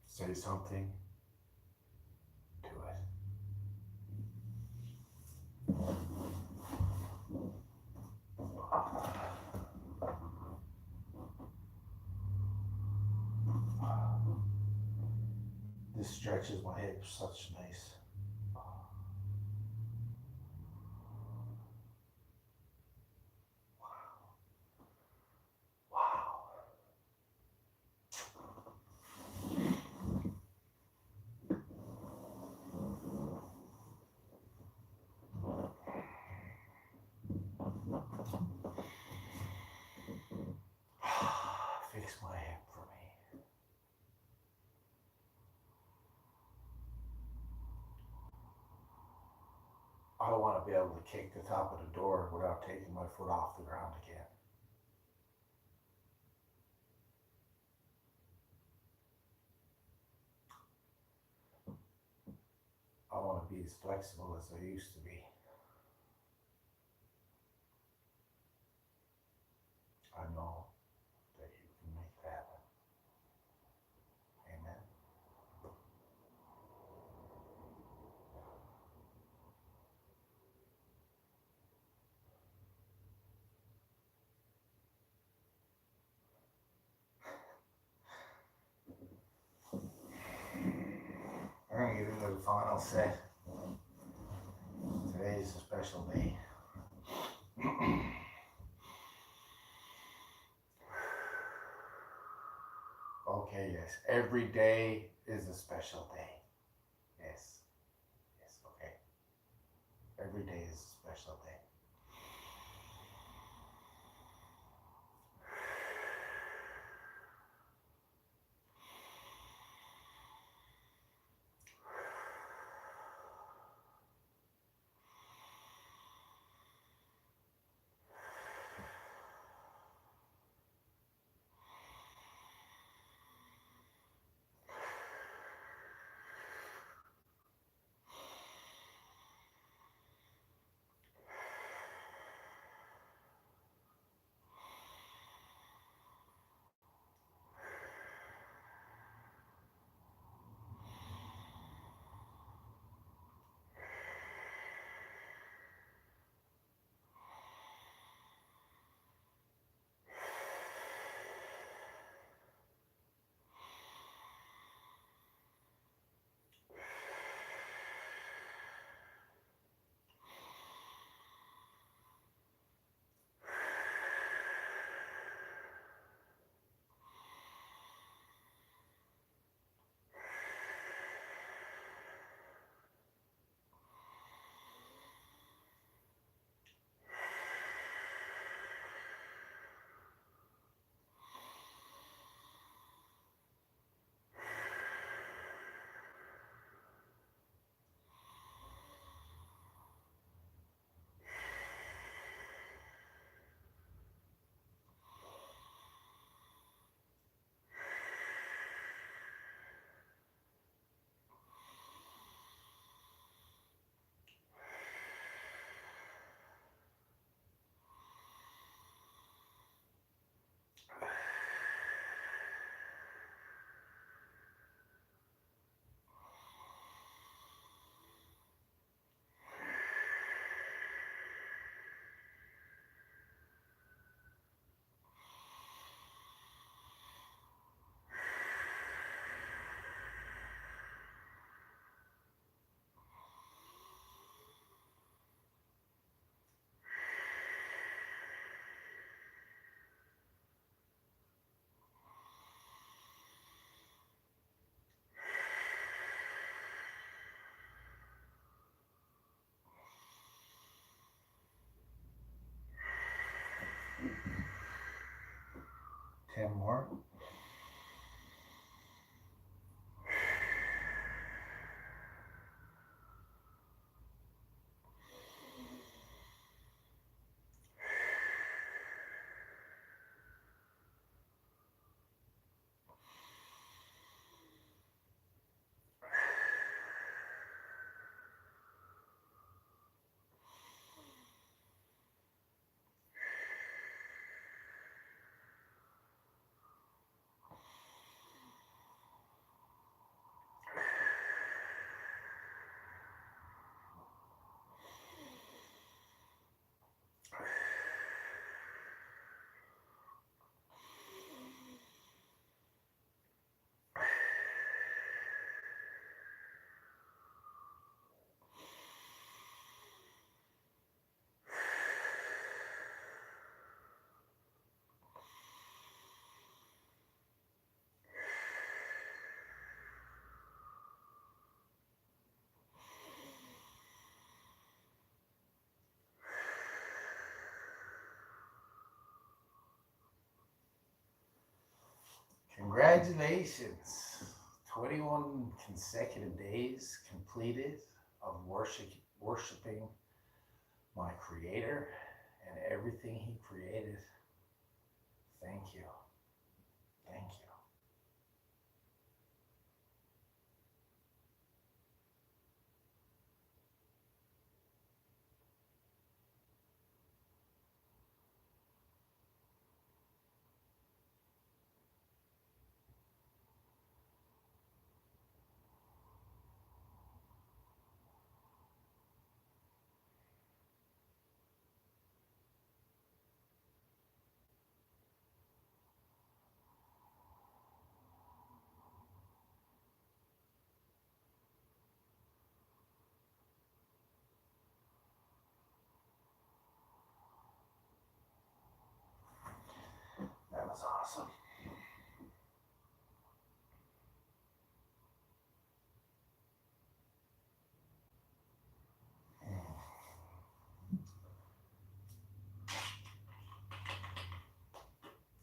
Say something. Do it. This stretches my hips. Such nice. Wow. Fix my hip for me. I want to be able to kick the top of the door without taking my foot off the ground again. I want to be as flexible as I used to be. I know that you can make that happen. Amen. We're going to get into the final set. Today is a special day. Okay, yes. Every day is a special day. Yes. Yes, okay. Every day is a special day. 10 more. Congratulations. 21 consecutive days completed of worshiping my Creator and everything He created. Thank you. Thank you. That was awesome.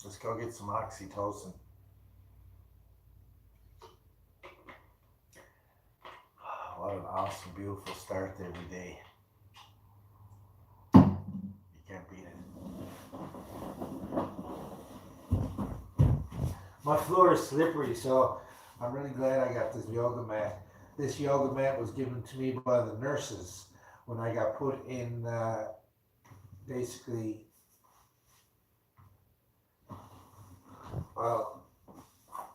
Let's go get some oxytocin. What an awesome, beautiful start to every day. You can't beat it. My floor is slippery, so I'm really glad I got this yoga mat. This yoga mat was given to me by the nurses when I got put in basically, well,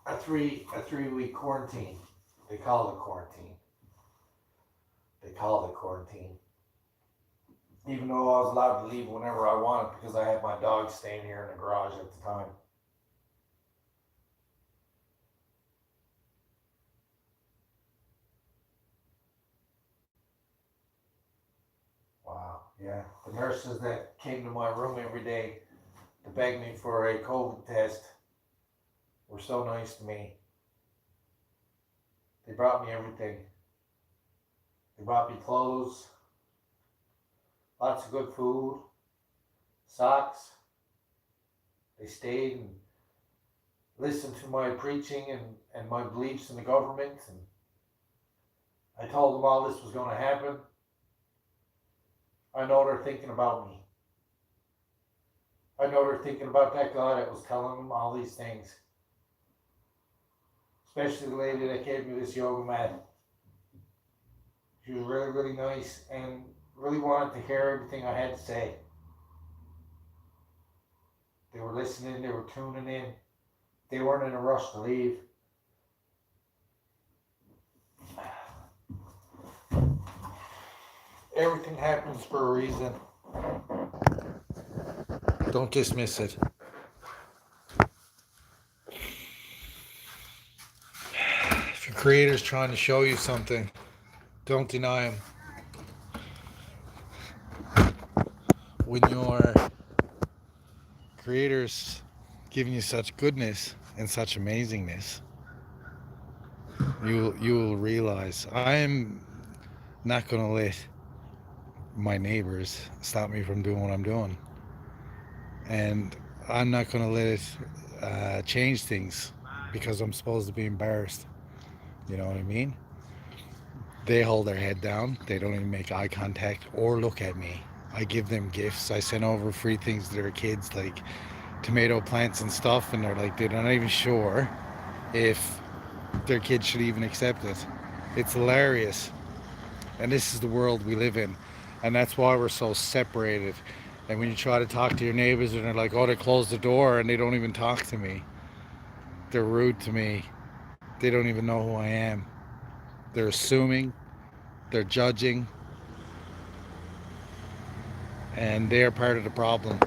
a 3-week quarantine. They call it quarantine. They called it quarantine. Even though I was allowed to leave whenever I wanted because I had my dog staying here in the garage at the time. Wow, yeah. The nurses that came to my room every day to beg me for a COVID test were so nice to me. They brought me everything. They brought me clothes, lots of good food, socks. They stayed and listened to my preaching and my beliefs in the government. And I told them all this was going to happen. I know they're thinking about me. I know they're thinking about that God that was telling them all these things. Especially the lady that gave me this yoga mat. She was really, really nice and really wanted to hear everything I had to say. They were listening, they were tuning in. They weren't in a rush to leave. Everything happens for a reason. Don't dismiss it. If your Creator's trying to show you something, don't deny Him. When your Creator's giving you such goodness and such amazingness, you will realize I am not going to let my neighbors stop me from doing what I'm doing, and I'm not going to let change things because I'm supposed to be embarrassed. You know what I mean? They hold their head down. They don't even make eye contact or look at me. I give them gifts. I send over free things to their kids, like tomato plants and stuff, and they're not even sure if their kids should even accept it. It's hilarious. And this is the world we live in. And that's why we're so separated. And when you try to talk to your neighbors and they're like, oh, they closed the door and they don't even talk to me, they're rude to me, they don't even know who I am. They're assuming, they're judging, and they are part of the problem.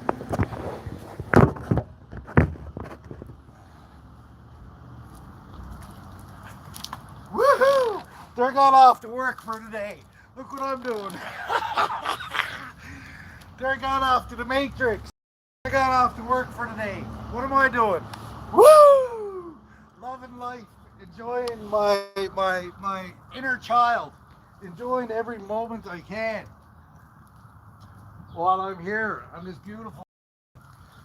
Woohoo! They're gone off to work for today. Look what I'm doing. They're gone off to the Matrix. They're gone off to work for today. What am I doing? Woo! Loving life, enjoying my inner child, enjoying every moment I can while I'm here on this beautiful.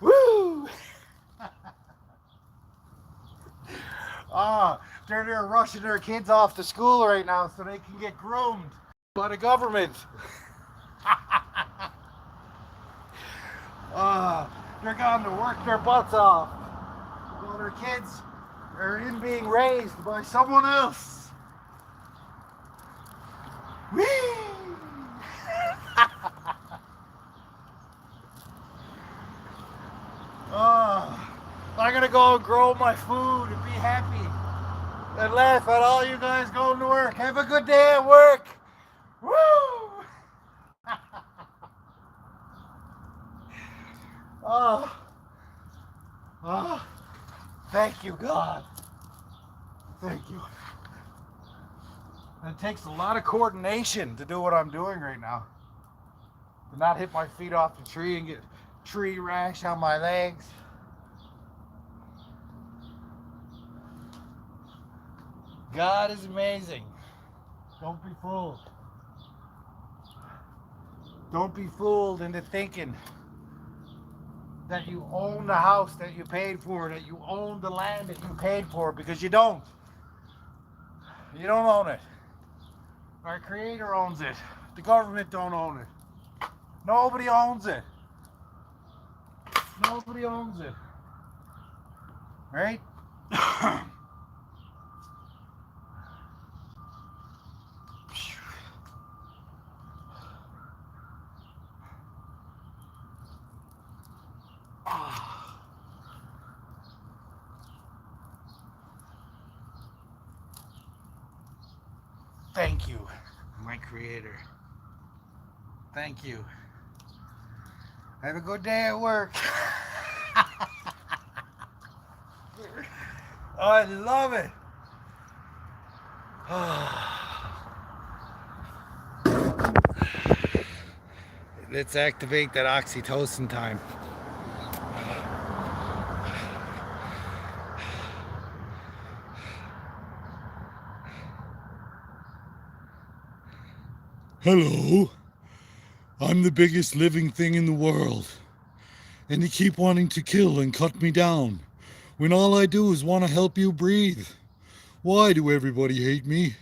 Woo! They're rushing their kids off to school right now so they can get groomed by the government. They're going to work their butts off while their kids are in being raised by someone else. Whee! I'm gonna go and grow my food and be happy and laugh at all you guys going to work. Have a good day at work. Woo! Oh, oh, thank you, God. Thank you. It takes a lot of coordination to do what I'm doing right now. To not hit my feet off the tree and get tree rash on my legs. God is amazing. Don't be fooled. Don't be fooled into thinking that you own the house that you paid for, that you own the land that you paid for, because you don't. You don't own it. Our creator owns it. The government don't own it. Nobody owns it. Nobody owns it. Right? Thank you, my creator. Thank you. Have a good day at work. I love it. Let's activate that oxytocin time. Hello. I'm the biggest living thing in the world. And you keep wanting to kill and cut me down when all I do is want to help you breathe. Why do everybody hate me?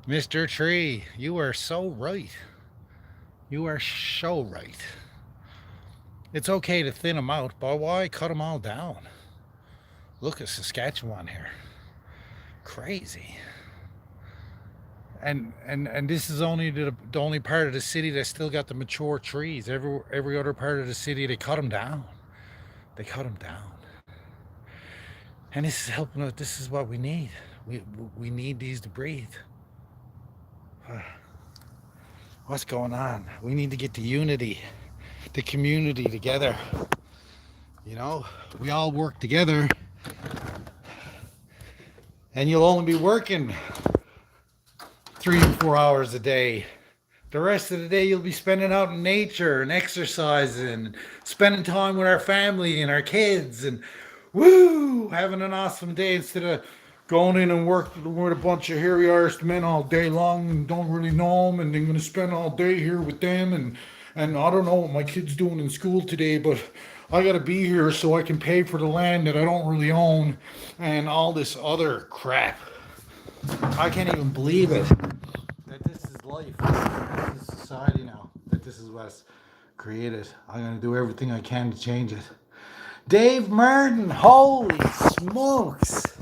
Mr. Tree, you are so right. You are so right. It's okay to thin them out, but why cut them all down? Look at Saskatchewan here. Crazy. And this is only the only part of the city that still got the mature trees. Every other part of the city, they cut them down. They cut them down. And this is helping us. This is what we need. We need these to breathe. What's going on? We need to get the unity, the community together. You know, we all work together, and you'll only be working 3 or 4 hours a day. The rest of the day you'll be spending out in nature and exercising, spending time with our family and our kids, and woo, having an awesome day instead of going in and working with a bunch of hairy Irish men all day long and don't really know them, and they're going to spend all day here with them, and I don't know what my kid's doing in school today, but I gotta be here so I can pay for the land that I don't really own, and all this other crap. I can't even believe it. That this is life. This is society now. That this is what's created. I'm gonna do everything I can to change it. Dave Martin, holy smokes!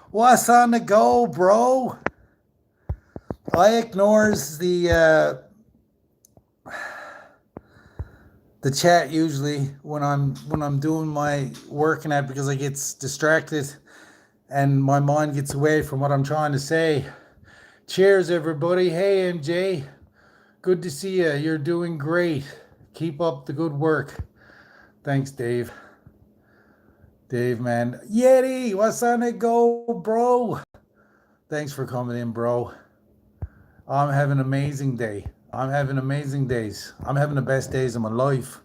What's on the go, bro? I ignores the chat usually when I'm doing my working at because I get distracted and my mind gets away from what I'm trying to say. Cheers, everybody. Hey, MJ. Good to see you. You're doing great. Keep up the good work. Thanks, Dave. Dave, man. Yeti, what's on it go, bro? Thanks for coming in, bro. I'm having an amazing day. I'm having amazing days. I'm having the best days of my life.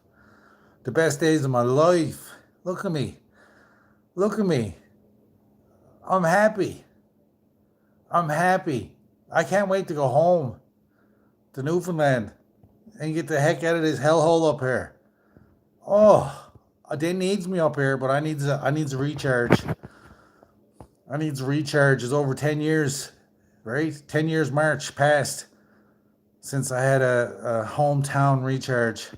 The best days of my life. Look at me. Look at me. I'm happy. I'm happy. I can't wait to go home to Newfoundland and get the heck out of this hellhole up here. Oh, they needs me up here, but I needs a recharge. I needs a recharge. It's over 10 years, right? 10 years March past since I had a hometown recharge.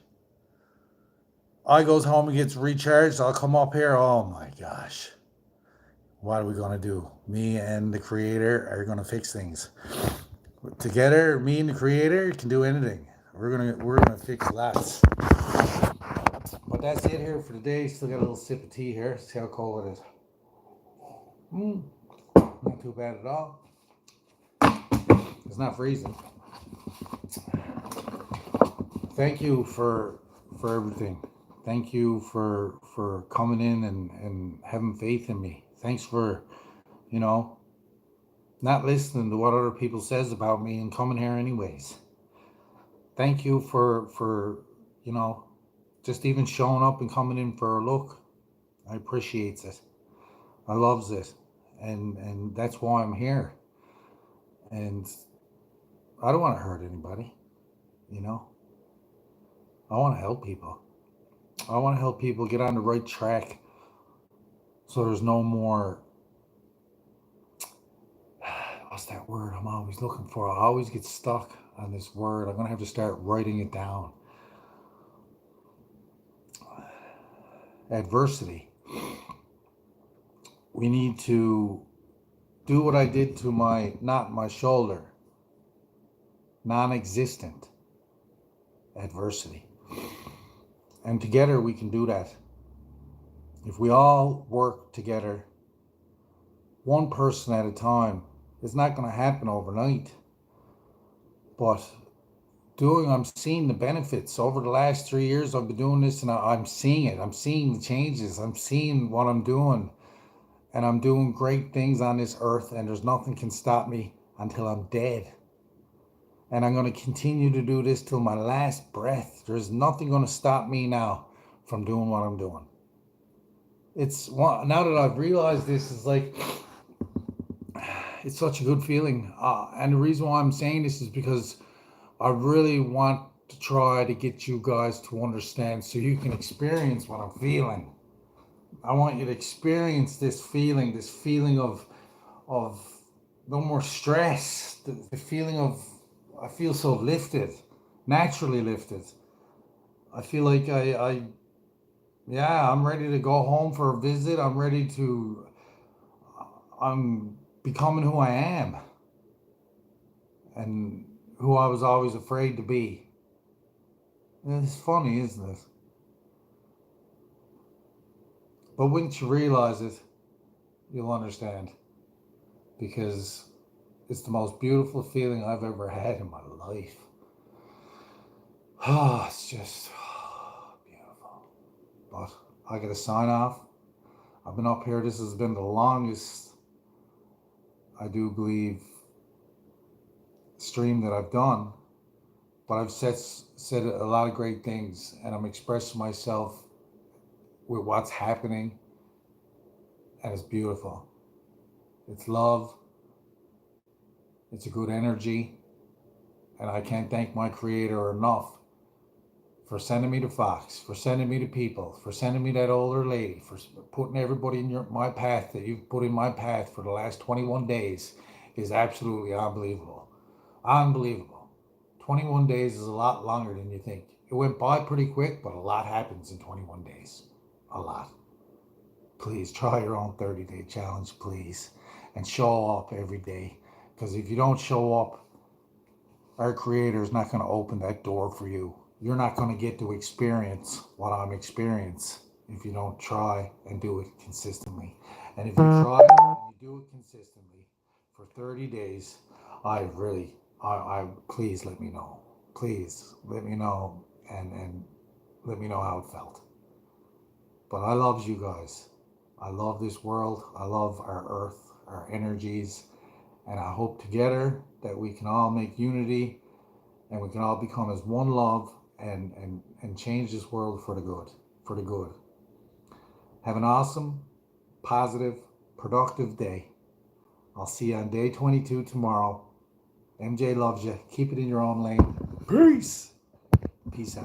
I goes home and gets recharged. I'll come up here. Oh my gosh. What are we going to do? Me and the creator are going to fix things. Together, me and the creator can do anything. We're gonna fix lots. But that's it here for today. Still got a little sip of tea here. See how cold it is. Not too bad at all. It's not freezing. Thank you for everything. Thank you for coming in and having faith in me. Thanks for, you know, not listening to what other people says about me and coming here anyways. Thank you for you know, just even showing up and coming in for a look. I appreciate it. I loves it. And that's why I'm here. And I don't want to hurt anybody, you know. I want to help people. I want to help people get on the right track so there's no more what's that word I'm always looking for? I always get stuck on this word. I'm gonna have to start writing it down. Adversity. We need to do what I did to not my shoulder. Non-existent adversity. And together we can do that. If we all work together, one person at a time, it's not going to happen overnight. But I'm seeing the benefits. Over the last 3 years, I've been doing this and I'm seeing it. I'm seeing the changes. I'm seeing what I'm doing. And I'm doing great things on this earth, and there's nothing can stop me until I'm dead. And I'm going to continue to do this till my last breath. There's nothing going to stop me now from doing what I'm doing. It's now that I've realized this, is like, it's such a good feeling. And the reason why I'm saying this is because I really want to try to get you guys to understand so you can experience what I'm feeling. I want you to experience this feeling of no more stress, the feeling of, I feel so lifted, naturally lifted. I feel like I'm ready to go home for a visit. I'm becoming who I am and who I was always afraid to be. It's funny, isn't it? But once you realize it, you'll understand, because it's the most beautiful feeling I've ever had in my life. Oh, it's just beautiful. But I gotta sign off. I've been up here. This has been the longest, I do believe, stream that I've done. But I've said a lot of great things, and I'm expressing myself with what's happening, and it's beautiful. It's love. It's a good energy, and I can't thank my creator enough for sending me the facts, for sending me the people, for sending me that older lady, for putting everybody in my path that you've put in my path for the last 21 days is absolutely unbelievable. Unbelievable. 21 days is a lot longer than you think. It went by pretty quick, but a lot happens in 21 days. A lot. Please try your own 30-day challenge, please, and show up every day. Because if you don't show up, our creator is not going to open that door for you. You're not going to get to experience what I'm experiencing if you don't try and do it consistently. And if you try and you do it consistently for 30 days, I please let me know. Please let me know and let me know how it felt. But I love you guys. I love this world. I love our earth, our energies, and I hope together that we can all make unity and we can all become as one love and change this world for the good. For the good. Have an awesome, positive, productive day. I'll see you on day 22 tomorrow. MJ loves you. Keep it in your own lane. Peace. Peace out.